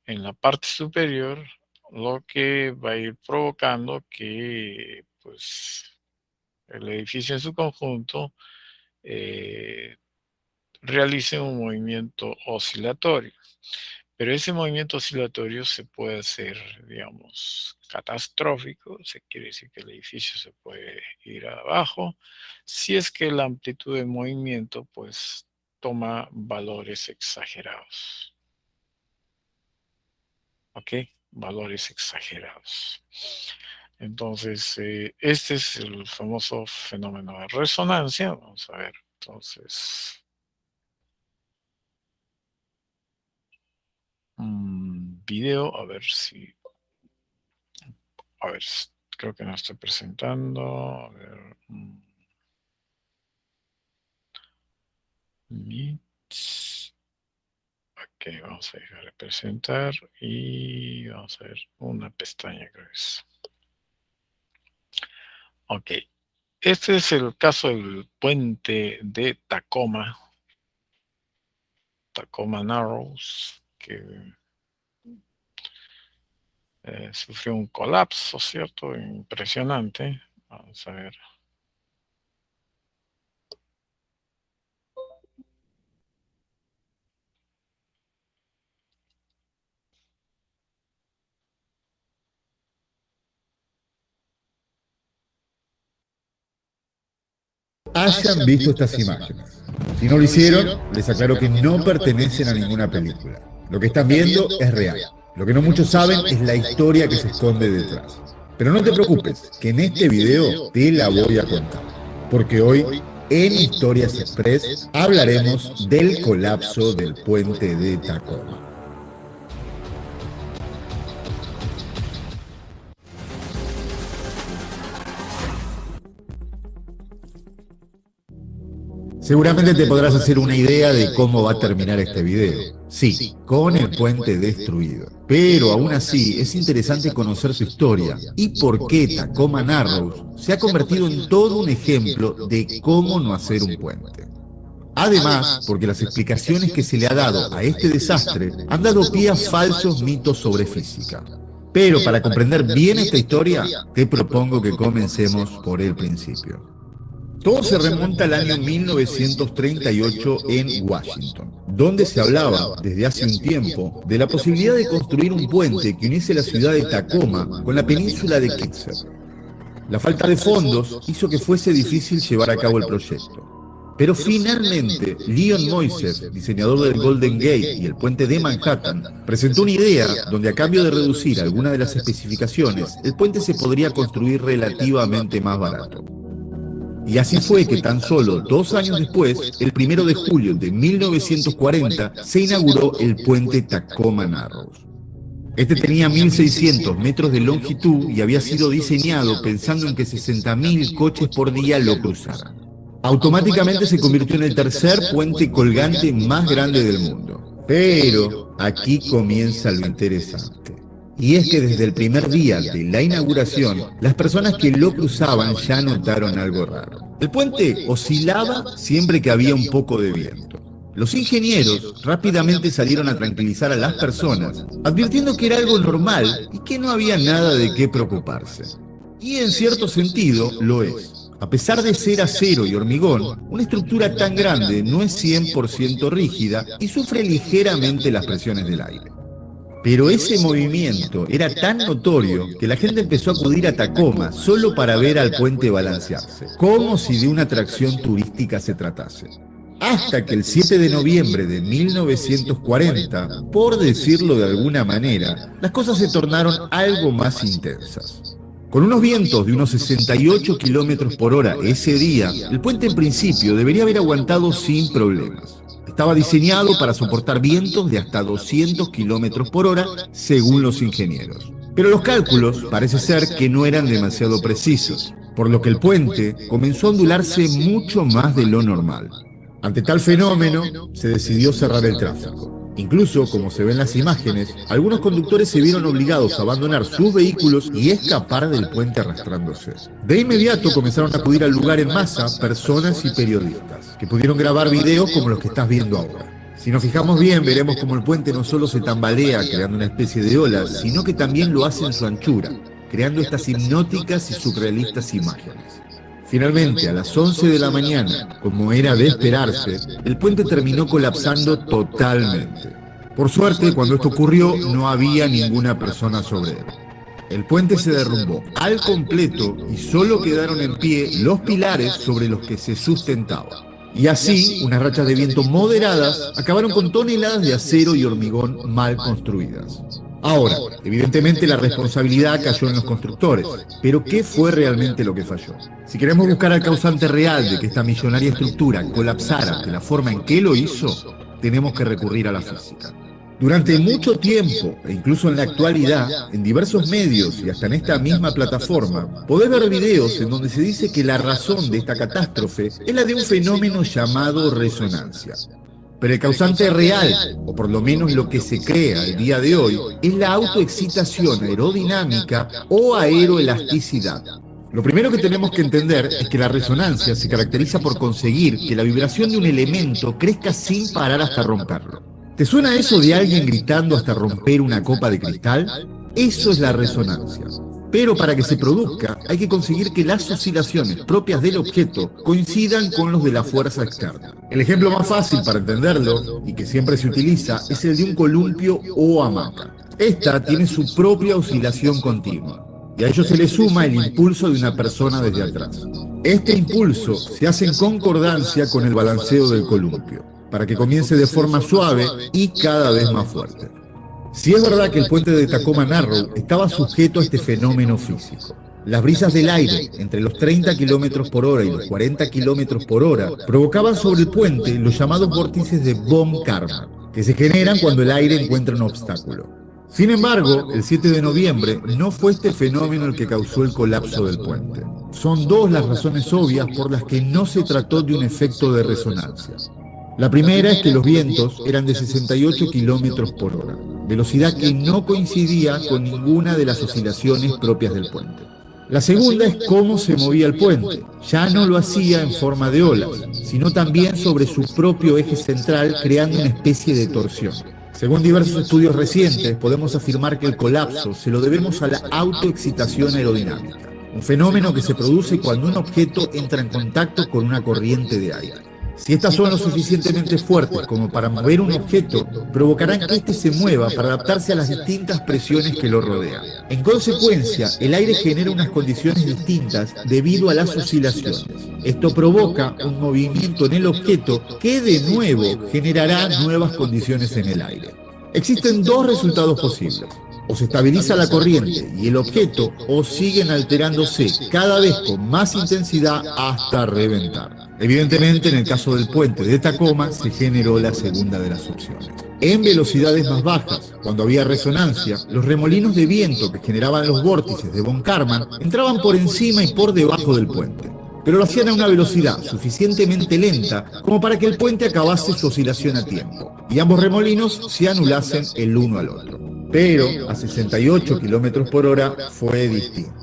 Speaker 1: en la parte superior, lo que va a ir provocando que, pues, el edificio en su conjunto realice un movimiento oscilatorio. Pero ese movimiento oscilatorio se puede hacer, digamos, catastrófico, se quiere decir que el edificio se puede ir abajo, si es que la amplitud de movimiento, pues, toma valores exagerados. ¿Ok? Valores exagerados. Entonces, este es el famoso fenómeno de resonancia. Vamos a ver, entonces, video, a ver, creo que no estoy presentando. A ver, Meets. Ok, vamos a dejar de presentar y vamos a ver una pestaña, creo que es. Ok, este es el caso del puente de Tacoma Narrows, que sufrió un colapso, ¿cierto? Impresionante. Vamos a ver.
Speaker 3: Hayan visto estas imágenes. Si no lo hicieron, les aclaro que no pertenecen a ninguna película. Lo que están viendo es real. Lo que no muchos saben es la historia que se esconde detrás. Pero no te preocupes, que en este video te la voy a contar. Porque hoy, en Historias Express, hablaremos del colapso del puente de Tacoma. Seguramente te podrás hacer una idea de cómo va a terminar este video. Sí, con el puente destruido. Pero aún así es interesante conocer su historia y por qué Tacoma Narrows se ha convertido en todo un ejemplo de cómo no hacer un puente. Además, porque las explicaciones que se le ha dado a este desastre han dado pie a falsos mitos sobre física. Pero para comprender bien esta historia, te propongo que comencemos por el principio. Todo se remonta al año 1938 en Washington, donde se hablaba, desde hace un tiempo, de la posibilidad de construir un puente que uniese la ciudad de Tacoma con la península de Kitsap. La falta de fondos hizo que fuese difícil llevar a cabo el proyecto. Pero finalmente, Leon Moisés, diseñador del Golden Gate y el puente de Manhattan, presentó una idea donde a cambio de reducir algunas de las especificaciones, el puente se podría construir relativamente más barato. Y así fue que tan solo 2 años después, el 1 de julio de 1940, se inauguró el puente Tacoma Narrows. Este tenía 1.600 metros de longitud y había sido diseñado pensando en que 60.000 coches por día lo cruzaran. Automáticamente se convirtió en el tercer puente colgante más grande del mundo. Pero aquí comienza lo interesante. Y es que desde el primer día de la inauguración, las personas que lo cruzaban ya notaron algo raro. El puente oscilaba siempre que había un poco de viento. Los ingenieros rápidamente salieron a tranquilizar a las personas, advirtiendo que era algo normal y que no había nada de qué preocuparse. Y en cierto sentido lo es. A pesar de ser acero y hormigón, una estructura tan grande no es 100% rígida y sufre ligeramente las presiones del aire. Pero ese movimiento era tan notorio que la gente empezó a acudir a Tacoma solo para ver al puente balancearse, como si de una atracción turística se tratase. Hasta que el 7 de noviembre de 1940, por decirlo de alguna manera, las cosas se tornaron algo más intensas. Con unos vientos de unos 68 kilómetros por hora ese día, el puente en principio debería haber aguantado sin problemas. Estaba diseñado para soportar vientos de hasta 200 kilómetros por hora, según los ingenieros. Pero los cálculos parece ser que no eran demasiado precisos, por lo que el puente comenzó a ondularse mucho más de lo normal. Ante tal fenómeno, se decidió cerrar el tráfico. Incluso, como se ven en las imágenes, algunos conductores se vieron obligados a abandonar sus vehículos y escapar del puente arrastrándose. De inmediato comenzaron a acudir al lugar en masa personas y periodistas, que pudieron grabar videos como los que estás viendo ahora. Si nos fijamos bien, veremos como el puente no solo se tambalea creando una especie de olas, sino que también lo hace en su anchura, creando estas hipnóticas y surrealistas imágenes. Finalmente, a las 11 de la mañana, como era de esperarse, el puente terminó colapsando totalmente. Por suerte, cuando esto ocurrió, no había ninguna persona sobre él. El puente se derrumbó al completo y solo quedaron en pie los pilares sobre los que se sustentaba. Y así, unas rachas de viento moderadas acabaron con toneladas de acero y hormigón mal construidas. Ahora, evidentemente la responsabilidad cayó en los constructores, pero ¿qué fue realmente lo que falló? Si queremos buscar al causante real de que esta millonaria estructura colapsara de la forma en que lo hizo, tenemos que recurrir a la física. Durante mucho tiempo, e incluso en la actualidad, en diversos medios y hasta en esta misma plataforma, podés ver videos en donde se dice que la razón de esta catástrofe es la de un fenómeno llamado resonancia. Pero el causante real, o por lo menos lo que se cree al día de hoy, es la autoexcitación aerodinámica o aeroelasticidad. Lo primero que tenemos que entender es que la resonancia se caracteriza por conseguir que la vibración de un elemento crezca sin parar hasta romperlo. ¿Te suena eso de alguien gritando hasta romper una copa de cristal? Eso es la resonancia. Pero para que se produzca, hay que conseguir que las oscilaciones propias del objeto coincidan con los de la fuerza externa. El ejemplo más fácil para entenderlo, y que siempre se utiliza, es el de un columpio o hamaca. Esta tiene su propia oscilación continua, y a ello se le suma el impulso de una persona desde atrás. Este impulso se hace en concordancia con el balanceo del columpio, para que comience de forma suave y cada vez más fuerte. Si es verdad que el puente de Tacoma Narrow estaba sujeto a este fenómeno físico. Las brisas del aire, entre los 30 km por hora y los 40 km por hora, provocaban sobre el puente los llamados vórtices de von Karman, que se generan cuando el aire encuentra un obstáculo. Sin embargo, el 7 de noviembre no fue este fenómeno el que causó el colapso del puente. Son dos las razones obvias por las que no se trató de un efecto de resonancia. La primera es que los vientos eran de 68 km por hora, velocidad que no coincidía con ninguna de las oscilaciones propias del puente. La segunda es cómo se movía el puente. Ya no lo hacía en forma de olas, sino también sobre su propio eje central, creando una especie de torsión. Según diversos estudios recientes, podemos afirmar que el colapso se lo debemos a la autoexcitación aerodinámica, un fenómeno que se produce cuando un objeto entra en contacto con una corriente de aire. Si estas son lo suficientemente fuertes como para mover un objeto, provocarán que éste se mueva para adaptarse a las distintas presiones que lo rodean. En consecuencia, el aire genera unas condiciones distintas debido a las oscilaciones. Esto provoca un movimiento en el objeto que de nuevo generará nuevas condiciones en el aire. Existen dos resultados posibles. O se estabiliza la corriente y el objeto, o siguen alterándose cada vez con más intensidad hasta reventar. Evidentemente, en el caso del puente de Tacoma, se generó la segunda de las opciones. En velocidades más bajas, cuando había resonancia, los remolinos de viento que generaban los vórtices de von Karman entraban por encima y por debajo del puente, pero lo hacían a una velocidad suficientemente lenta como para que el puente acabase su oscilación a tiempo, y ambos remolinos se anulasen el uno al otro. Pero a 68 kilómetros por hora fue distinto.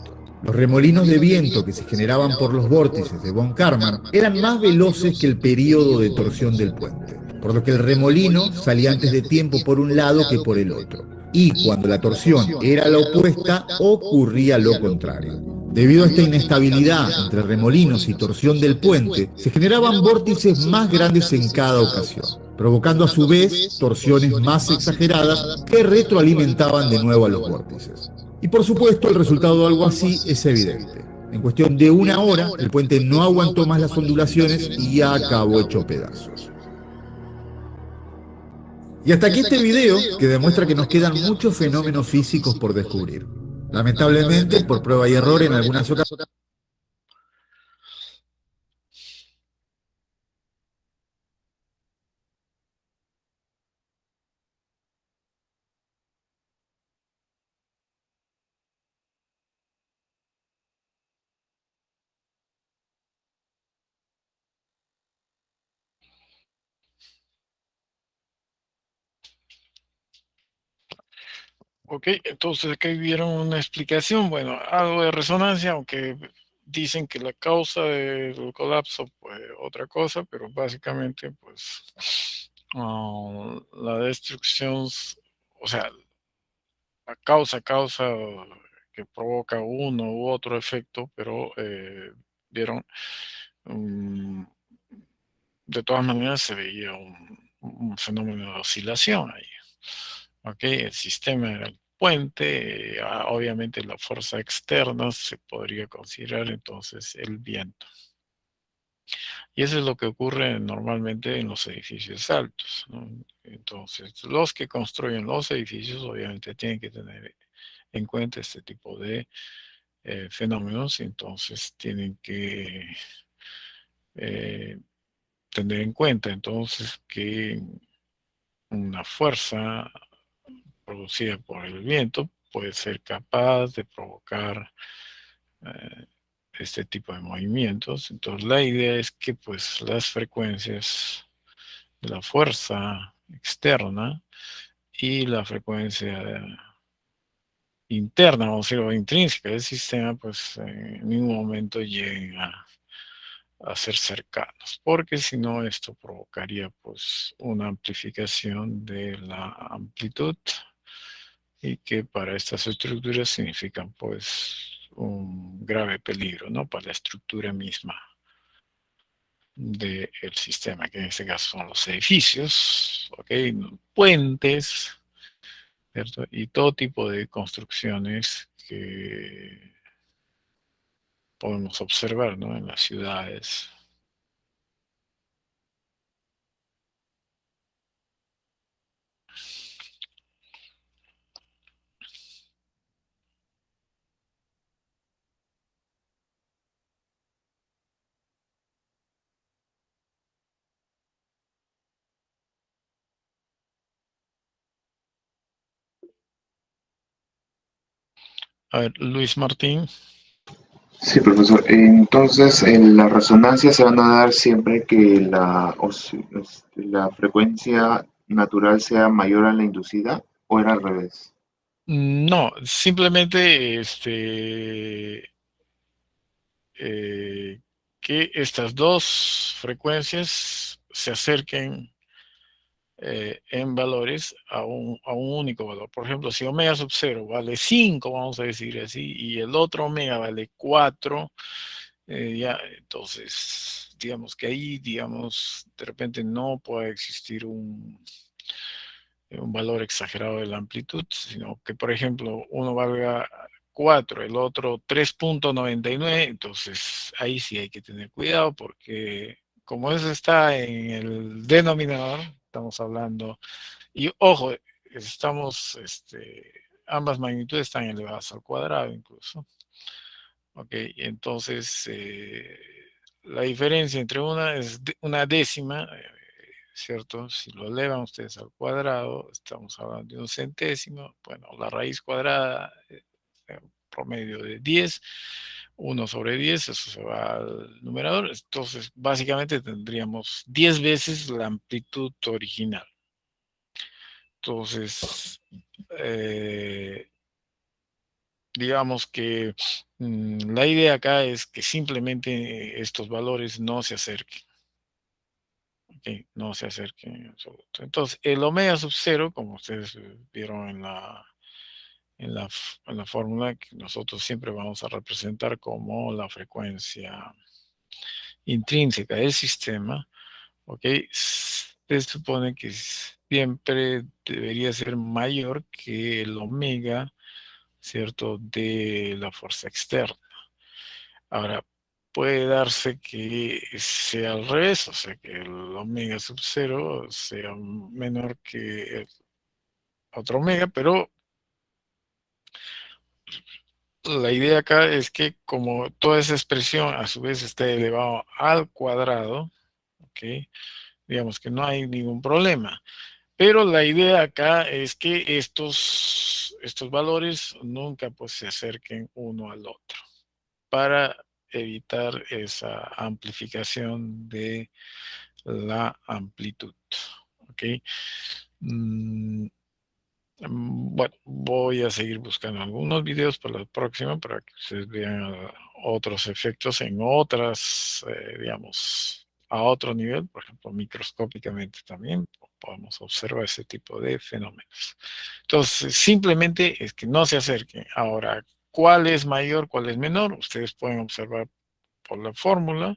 Speaker 3: Los remolinos de viento que se generaban por los vórtices de von Karman eran más veloces que el período de torsión del puente, por lo que el remolino salía antes de tiempo por un lado que por el otro. Y cuando la torsión era la opuesta, ocurría lo contrario. Debido a esta inestabilidad entre remolinos y torsión del puente, se generaban vórtices más grandes en cada ocasión, provocando a su vez torsiones más exageradas que retroalimentaban de nuevo a los vórtices. Y por supuesto, el resultado de algo así es evidente. En cuestión de una hora, el puente no aguantó más las ondulaciones y acabó hecho pedazos. Y hasta aquí este video que demuestra que nos quedan muchos fenómenos físicos por descubrir. Lamentablemente, por prueba y error en algunas ocasiones.
Speaker 1: Ok, entonces aquí vieron una explicación, bueno, algo de resonancia, aunque dicen que la causa del colapso, pues otra cosa, pero básicamente, pues, la destrucción, o sea, la causa que provoca uno u otro efecto, pero vieron, um, de todas maneras se veía un fenómeno de oscilación ahí. Ok, el sistema era el puente, obviamente la fuerza externa se podría considerar entonces el viento. Y eso es lo que ocurre normalmente en los edificios altos, ¿no? Entonces, los que construyen los edificios obviamente tienen que tener en cuenta este tipo de fenómenos, entonces tienen que tener en cuenta entonces que una fuerza producida por el viento puede ser capaz de provocar eh, este tipo de movimientos. Entonces la idea es que pues las frecuencias de la fuerza externa y la frecuencia interna, vamos a decir, o intrínseca del sistema, pues en ningún momento lleguen a ser cercanos, porque si no esto provocaría pues una amplificación de la amplitud y que para estas estructuras significan pues un grave peligro, ¿no? Para la estructura misma del sistema, que en este caso son los edificios, ¿ok? Puentes, ¿cierto? Y todo tipo de construcciones que podemos observar, ¿no? En las ciudades. A ver, Luis Martín.
Speaker 2: Sí, profesor. Entonces, en la resonancia se van a dar siempre que la frecuencia natural sea mayor a la inducida, o era al revés.
Speaker 1: No, simplemente que estas dos frecuencias se acerquen en valores a un único valor. Por ejemplo, si omega sub 0 vale 5, vamos a decir así, y el otro omega vale 4, ya, entonces, digamos que ahí, digamos, de repente no puede existir un valor exagerado de la amplitud, sino que, por ejemplo, uno valga 4, el otro 3.99, entonces ahí sí hay que tener cuidado porque como eso está en el denominador, estamos hablando, y ojo, ambas magnitudes están elevadas al cuadrado incluso. Ok, entonces la diferencia entre una es una décima, ¿cierto? Si lo elevan ustedes al cuadrado, estamos hablando de un centésimo. Bueno, la raíz cuadrada, promedio de 10, 1 sobre 10, eso se va al numerador. Entonces, básicamente tendríamos 10 veces la amplitud original. Entonces, digamos que la idea acá es que simplemente estos valores no se acerquen. ¿Ok? No se acerquen en absoluto. Entonces, el omega sub cero, como ustedes vieron en la fórmula, que nosotros siempre vamos a representar como la frecuencia intrínseca del sistema, ¿ok? Se supone que siempre debería ser mayor que el omega, ¿cierto?, de la fuerza externa. Ahora, puede darse que sea al revés, o sea, que el omega sub cero sea menor que el otro omega, pero la idea acá es que como toda esa expresión a su vez está elevado al cuadrado, ¿ok? Digamos que no hay ningún problema. Pero la idea acá es que estos valores nunca pues se acerquen uno al otro para evitar esa amplificación de la amplitud. ¿Ok? Mm, bueno, voy a seguir buscando algunos videos para la próxima para que ustedes vean otros efectos en otras, digamos, a otro nivel, por ejemplo, microscópicamente también podemos observar ese tipo de fenómenos. Entonces, simplemente es que no se acerquen. Ahora, ¿cuál es mayor, cuál es menor? Ustedes pueden observar por la fórmula,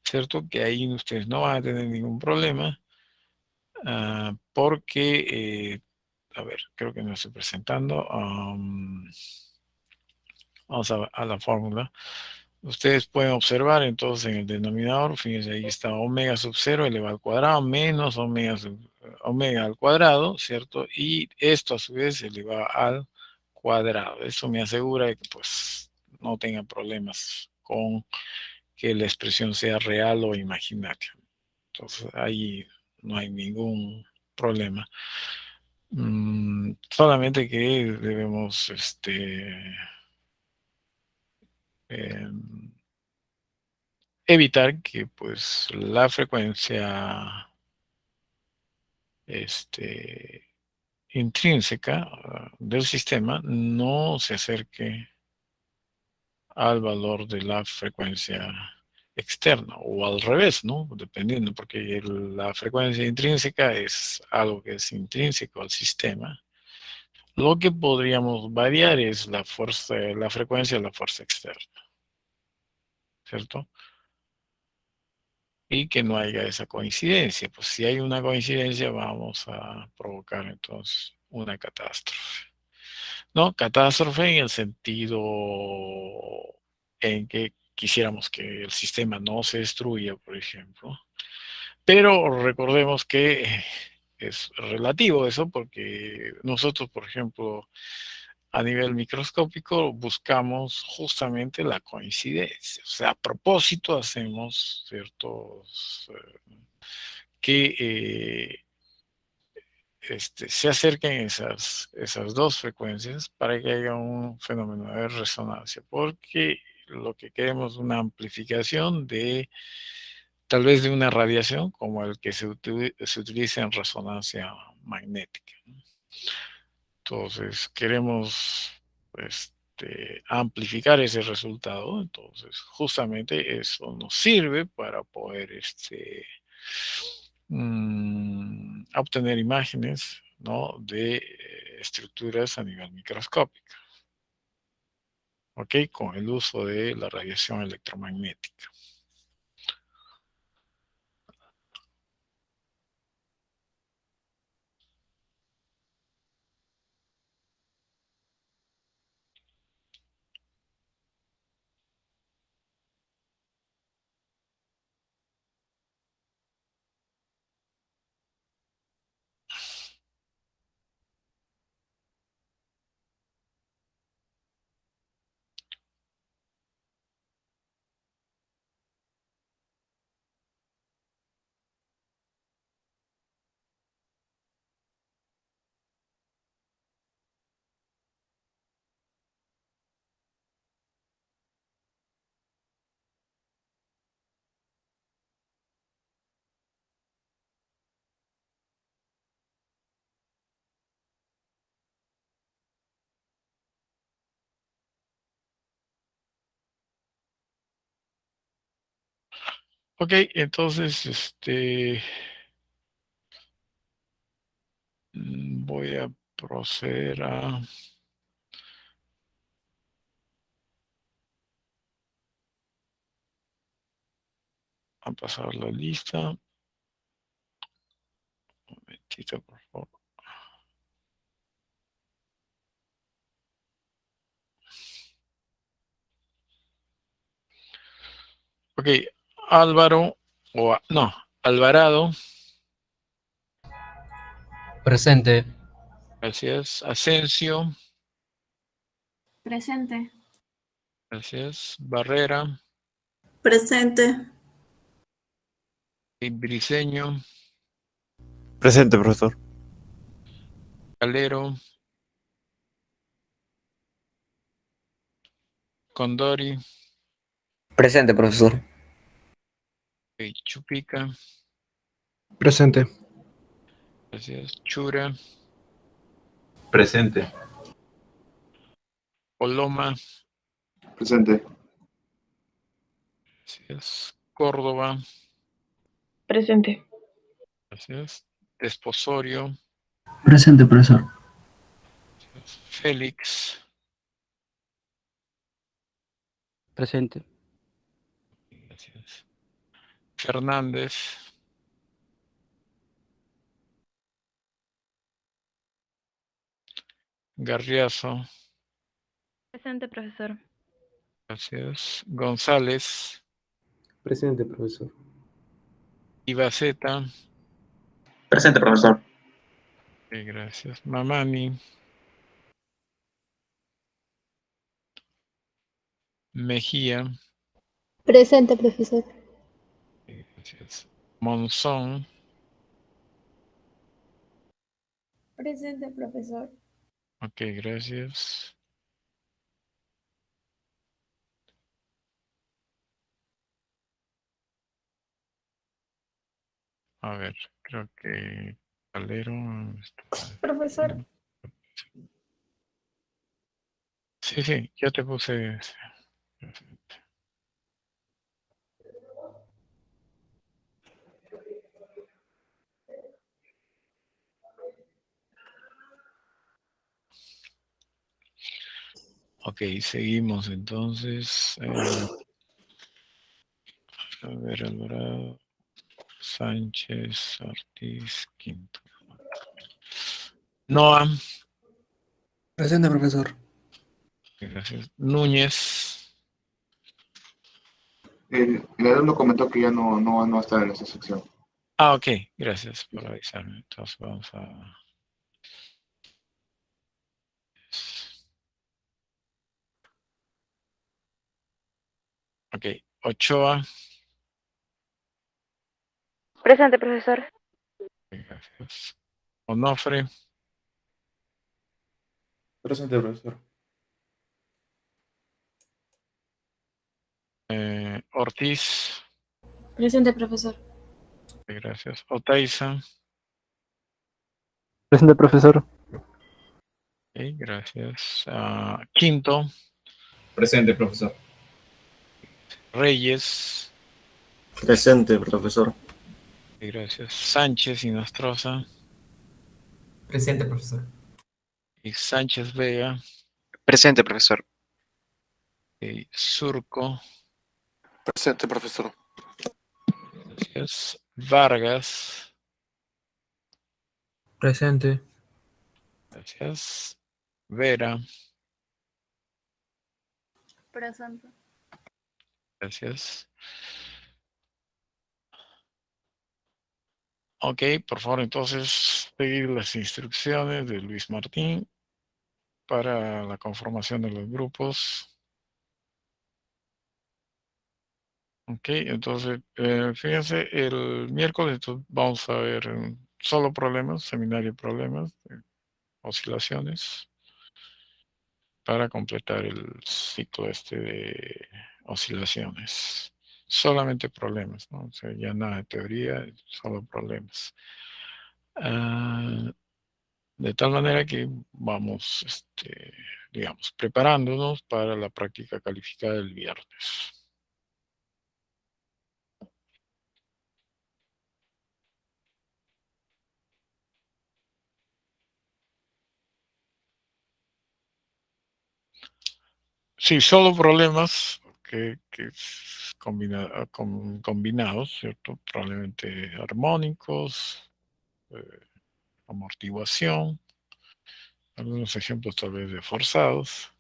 Speaker 1: ¿cierto? Que ahí ustedes no van a tener ningún problema, porque a ver, creo que no estoy presentando. Vamos a la fórmula. Ustedes pueden observar entonces en el denominador, fíjense, ahí está omega sub 0 elevado al cuadrado menos omega al cuadrado, ¿cierto? Y esto a su vez se eleva al cuadrado. Eso me asegura que pues no tengan problemas con que la expresión sea real o imaginaria. Entonces ahí no hay ningún problema. Solamente que debemos evitar que pues la frecuencia este, intrínseca del sistema no se acerque al valor de la frecuencia externa o al revés, ¿no? Dependiendo, porque la frecuencia intrínseca es algo que es intrínseco al sistema. Lo que podríamos variar es la fuerza, la frecuencia de la fuerza externa, ¿cierto? Y que no haya esa coincidencia. Pues si hay una coincidencia, vamos a provocar entonces una catástrofe. ¿No? Catástrofe en el sentido en que quisiéramos que el sistema no se destruya, por ejemplo. Pero recordemos que es relativo eso, porque nosotros, por ejemplo, a nivel microscópico buscamos justamente la coincidencia. O sea, a propósito hacemos ciertos que se acerquen esas dos frecuencias para que haya un fenómeno de resonancia, porque lo que queremos es una amplificación de tal vez de una radiación como el que se utiliza en resonancia magnética. Entonces, queremos amplificar ese resultado. Entonces, justamente eso nos sirve para poder obtener imágenes, ¿no?, de estructuras a nivel microscópico, ¿ok? Con el uso de la radiación electromagnética. Ok, entonces, voy a proceder a pasar la lista. Un momentito, por favor. Ok, Álvaro, no, Alvarado,
Speaker 4: Presente.
Speaker 1: gracias. Asensio,
Speaker 5: Presente.
Speaker 1: gracias. Barrera,
Speaker 5: Presente.
Speaker 1: Briceño,
Speaker 6: Presente, profesor.
Speaker 1: Calero, Condori,
Speaker 7: Presente, profesor.
Speaker 1: Chupica,
Speaker 6: Presente.
Speaker 1: gracias. Chura,
Speaker 8: Presente.
Speaker 1: Coloma,
Speaker 2: Presente.
Speaker 1: gracias. Córdoba,
Speaker 9: Presente.
Speaker 1: gracias. Desposorio,
Speaker 7: Presente, profesor.
Speaker 1: gracias. Félix,
Speaker 7: Presente.
Speaker 1: gracias. Fernández, Garriazo,
Speaker 9: Presente, profesor.
Speaker 1: gracias. González,
Speaker 6: Presente, profesor.
Speaker 1: Ibaceta,
Speaker 7: Presente, profesor.
Speaker 1: gracias. Mamani, Mejía,
Speaker 10: Presente, profesor.
Speaker 1: gracias. Monzón,
Speaker 5: Presente, profesor.
Speaker 1: ok, gracias. A ver, creo que Calero está
Speaker 5: Profesor.
Speaker 1: haciendo. Sí, sí, ya te puse. Ok, seguimos entonces. A ver, Alvarado, Sánchez, Ortiz, Quinto. Noam,
Speaker 7: Presente, profesor.
Speaker 1: gracias. Núñez,
Speaker 2: El alumno comentó que ya no va a estar en esa sección.
Speaker 1: ok, gracias por avisarme. Entonces vamos a. Ok, Ochoa,
Speaker 9: Presente, profesor.
Speaker 1: gracias. Onofre,
Speaker 6: Presente, profesor.
Speaker 1: Ortiz,
Speaker 5: Presente, profesor.
Speaker 1: gracias. Oteiza,
Speaker 7: Presente, profesor.
Speaker 1: gracias. Quinto,
Speaker 8: Presente, profesor.
Speaker 1: Reyes,
Speaker 6: Presente, profesor.
Speaker 1: gracias. Sánchez y Nostroza,
Speaker 7: Presente, profesor.
Speaker 1: y Sánchez Vega,
Speaker 11: Presente, profesor.
Speaker 1: Surco,
Speaker 6: Presente, profesor.
Speaker 1: gracias. Vargas,
Speaker 7: Presente.
Speaker 1: gracias. Vera,
Speaker 5: Presente.
Speaker 1: gracias. Ok, por favor, entonces seguir las instrucciones de Luis Martín para la conformación de los grupos. Ok, entonces, fíjense, el miércoles vamos a ver solo problemas, seminario de problemas, oscilaciones, para completar el ciclo de oscilaciones. Solamente problemas, ¿no? O sea, ya nada de teoría, solo problemas. De tal manera que vamos, digamos, preparándonos para la práctica calificada del viernes. Sí, solo problemas que combinados, ¿cierto? Probablemente armónicos, amortiguación, algunos ejemplos tal vez de forzados.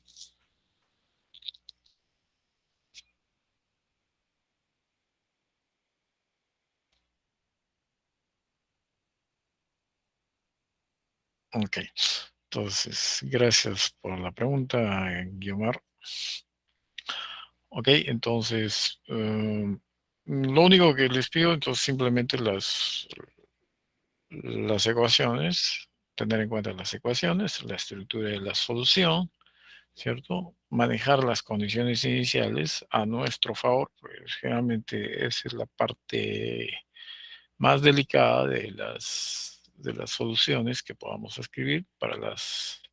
Speaker 1: Ok, entonces, gracias por la pregunta, Guiomar. Ok, entonces, lo único que les pido, entonces, simplemente las ecuaciones, tener en cuenta las ecuaciones, la estructura de la solución, ¿cierto? Manejar las condiciones iniciales a nuestro favor, pues generalmente esa es la parte más delicada de las soluciones que podamos escribir para las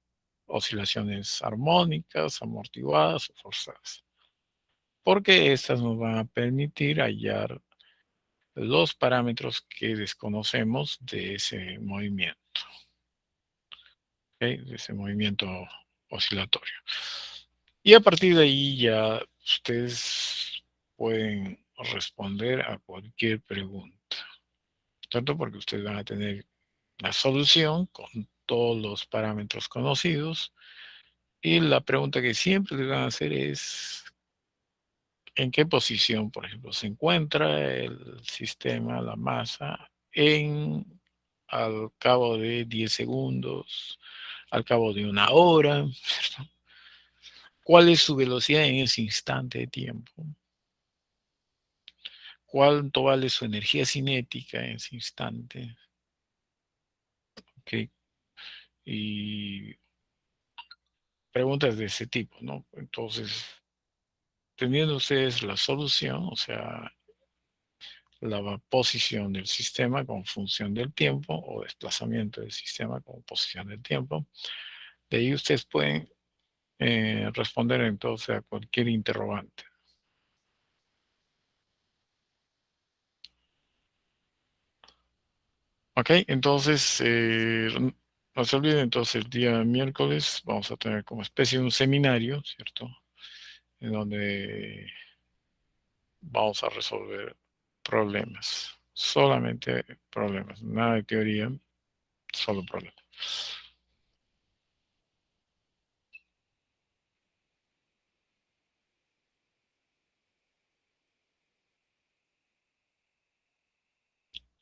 Speaker 1: oscilaciones armónicas, amortiguadas o forzadas. Porque estas nos van a permitir hallar los parámetros que desconocemos de ese movimiento, ¿ok? De ese movimiento oscilatorio. Y a partir de ahí ya ustedes pueden responder a cualquier pregunta. Tanto porque ustedes van a tener la solución con todos los parámetros conocidos. Y la pregunta que siempre les van a hacer es ¿en qué posición, por ejemplo, se encuentra el sistema, la masa, al cabo de 10 segundos, al cabo de una hora? ¿Cierto? ¿Cuál es su velocidad en ese instante de tiempo? ¿Cuánto vale su energía cinética en ese instante? ¿Ok? Y preguntas de ese tipo, ¿no? Entonces, teniendo ustedes la solución, o sea, la posición del sistema con función del tiempo o desplazamiento del sistema con posición del tiempo. De ahí ustedes pueden responder entonces a cualquier interrogante. Ok, entonces no se olviden, entonces el día miércoles vamos a tener como especie de un seminario, ¿cierto? En donde vamos a resolver problemas, solamente problemas, nada de teoría, solo problemas.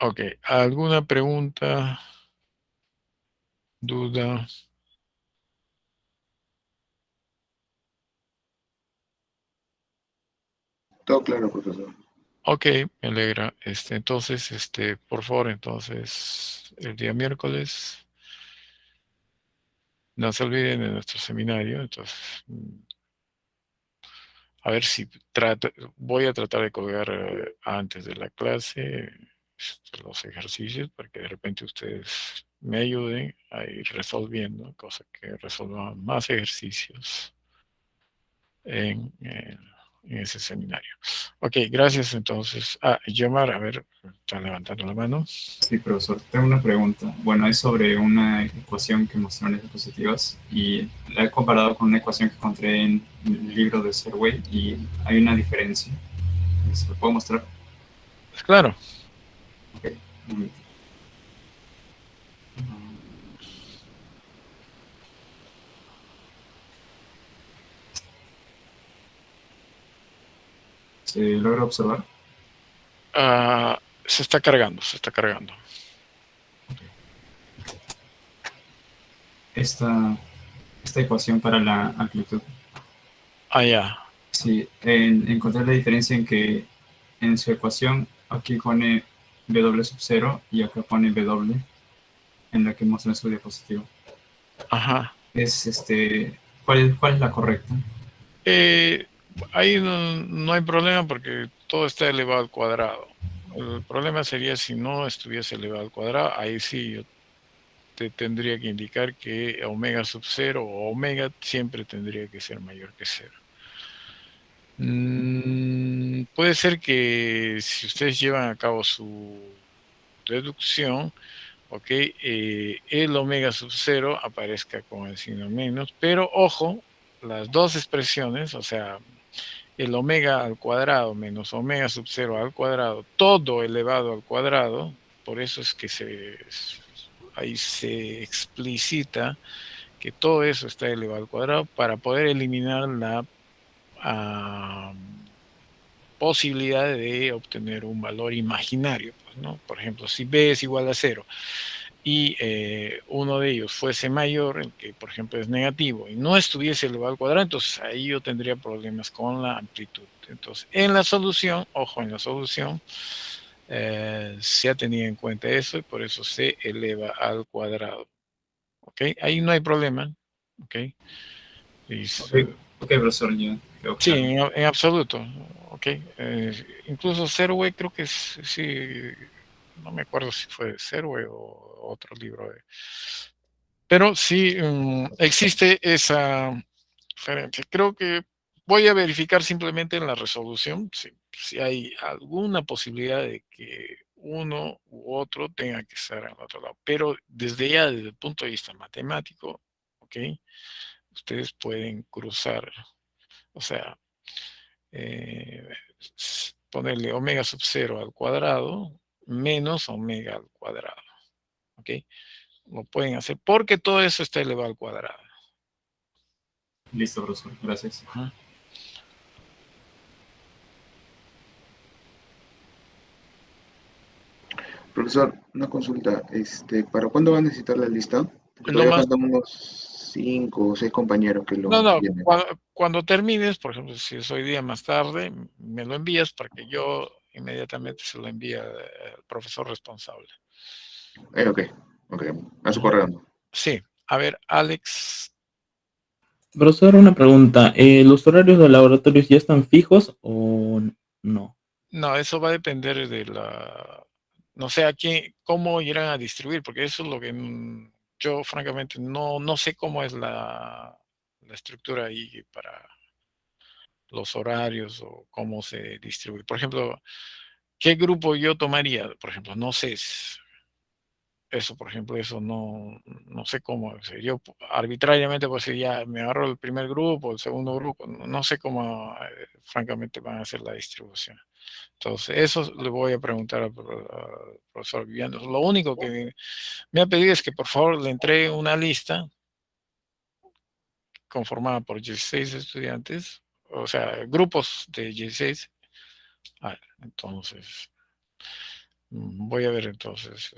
Speaker 1: Ok, ¿alguna pregunta, duda?
Speaker 2: Todo claro, profesor.
Speaker 1: Ok, me alegra. Entonces, por favor, entonces, el día miércoles, no se olviden de nuestro seminario. Entonces, a ver si voy a tratar de colgar antes de la clase los ejercicios para que de repente ustedes me ayuden a ir resolviendo, cosa que resolvan más ejercicios en ese seminario. Ok, gracias entonces. Yomar, a ver, está levantando la mano.
Speaker 8: Sí, profesor. Tengo una pregunta. Bueno, es sobre una ecuación que mostró en las diapositivas y la he comparado con una ecuación que encontré en el libro de Serway y hay una diferencia. ¿Se lo puedo mostrar?
Speaker 1: Pues claro.
Speaker 8: Ok, un momento. ¿Se logra observar?
Speaker 1: Se está cargando, se está cargando.
Speaker 8: Esta ecuación para la amplitud.
Speaker 1: Ya.
Speaker 8: Sí, encontré la diferencia en que en su ecuación aquí pone W sub 0 y acá pone W en la que muestra en su diapositiva.
Speaker 1: Ajá.
Speaker 8: ¿Cuál es la correcta?
Speaker 1: Ahí no hay problema porque todo está elevado al cuadrado. El problema sería si no estuviese elevado al cuadrado, ahí sí yo te tendría que indicar que omega sub 0 o omega siempre tendría que ser mayor que 0. Puede ser que si ustedes llevan a cabo su deducción, el omega sub 0 aparezca con el signo menos, pero ojo, las dos expresiones, o sea, el omega al cuadrado menos omega sub 0 al cuadrado, todo elevado al cuadrado, por eso es que ahí se explicita que todo eso está elevado al cuadrado para poder eliminar la posibilidad de obtener un valor imaginario, pues, ¿no? Por ejemplo, si b es igual a 0 y uno de ellos fuese mayor, el que por ejemplo es negativo, y no estuviese elevado al cuadrado, entonces ahí yo tendría problemas con la amplitud. Entonces, en la solución, ojo, en la solución, se ha tenido en cuenta eso y por eso se eleva al cuadrado. ¿Ok? Ahí no hay problema. ¿Ok?
Speaker 8: Ok, profesor, ya quedó
Speaker 1: Sí,
Speaker 8: claro.
Speaker 1: en absoluto. ¿Ok? Incluso Zerway creo que sí, no me acuerdo si fue de Zerway o otro libro. Pero sí existe esa diferencia. Creo que voy a verificar simplemente en la resolución si hay alguna posibilidad de que uno u otro tenga que estar en el otro lado. Pero desde ya, desde el punto de vista matemático, ¿ok? Ustedes pueden cruzar, o sea, ponerle omega sub 0 al cuadrado menos omega al cuadrado. ¿Ok? Lo pueden hacer porque todo eso está elevado al cuadrado.
Speaker 8: Listo, profesor. Gracias.
Speaker 1: Ajá.
Speaker 2: Profesor, una consulta. ¿Para cuándo va a necesitar la lista? Porque
Speaker 1: Lo
Speaker 2: todavía
Speaker 1: más,
Speaker 2: faltan unos 5 o 6 compañeros que lo
Speaker 1: no,
Speaker 2: tienen.
Speaker 1: cuando termines, por ejemplo, si es hoy día más tarde, me lo envías para que yo inmediatamente se lo envíe al profesor responsable.
Speaker 2: Ok. A su
Speaker 1: Ajá.
Speaker 2: correo, ¿no?
Speaker 1: Sí, a ver, Alex.
Speaker 4: Profesor, una pregunta. ¿Los horarios de laboratorios ya están fijos o no?
Speaker 1: No, eso va a depender de no sé a quién, cómo irán a distribuir, porque eso es lo que yo francamente no sé cómo es la estructura ahí para los horarios o cómo se distribuye. Por ejemplo, ¿qué grupo yo tomaría? Por ejemplo, no sé. Eso, por ejemplo, eso no sé cómo. O sea, yo arbitrariamente, pues si ya me agarro el primer grupo, el segundo grupo, no sé cómo, francamente, van a hacer la distribución. Entonces, eso le voy a preguntar al profesor Viviano. Lo único que me ha pedido es que por favor le entregue una lista conformada por 16 estudiantes, o sea, grupos de 16. Entonces, voy a ver entonces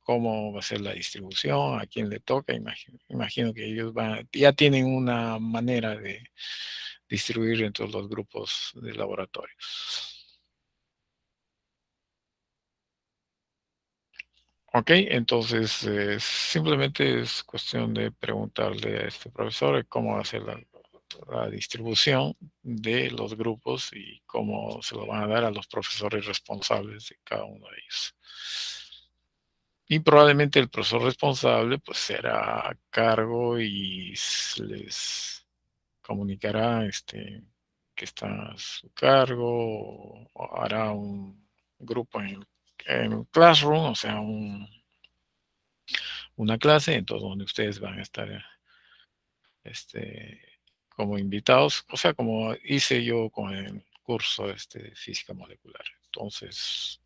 Speaker 1: cómo va a ser la distribución, a quién le toca. Imagino que ellos ya tienen una manera de distribuir entre los grupos de laboratorio. Ok, entonces simplemente es cuestión de preguntarle a este profesor cómo va a ser la distribución de los grupos y cómo se lo van a dar a los profesores responsables de cada uno de ellos. Y probablemente el profesor responsable pues será a cargo y les comunicará que está a su cargo o hará un grupo en Classroom, o sea, una clase, entonces donde ustedes van a estar como invitados, o sea, como hice yo con el curso de física molecular. Entonces,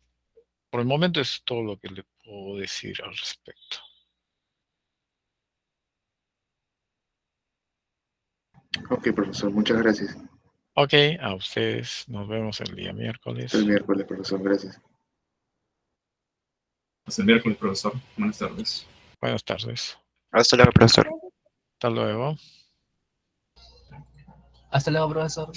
Speaker 1: por el momento es todo lo que le puedo decir al respecto.
Speaker 2: Ok, profesor, muchas gracias.
Speaker 1: Ok, a ustedes nos vemos el día miércoles.
Speaker 2: El miércoles, profesor, gracias.
Speaker 8: Hasta el miércoles, profesor. Buenas tardes.
Speaker 1: Buenas tardes.
Speaker 6: Hasta luego, profesor.
Speaker 1: Hasta luego.
Speaker 7: Hasta luego, profesor.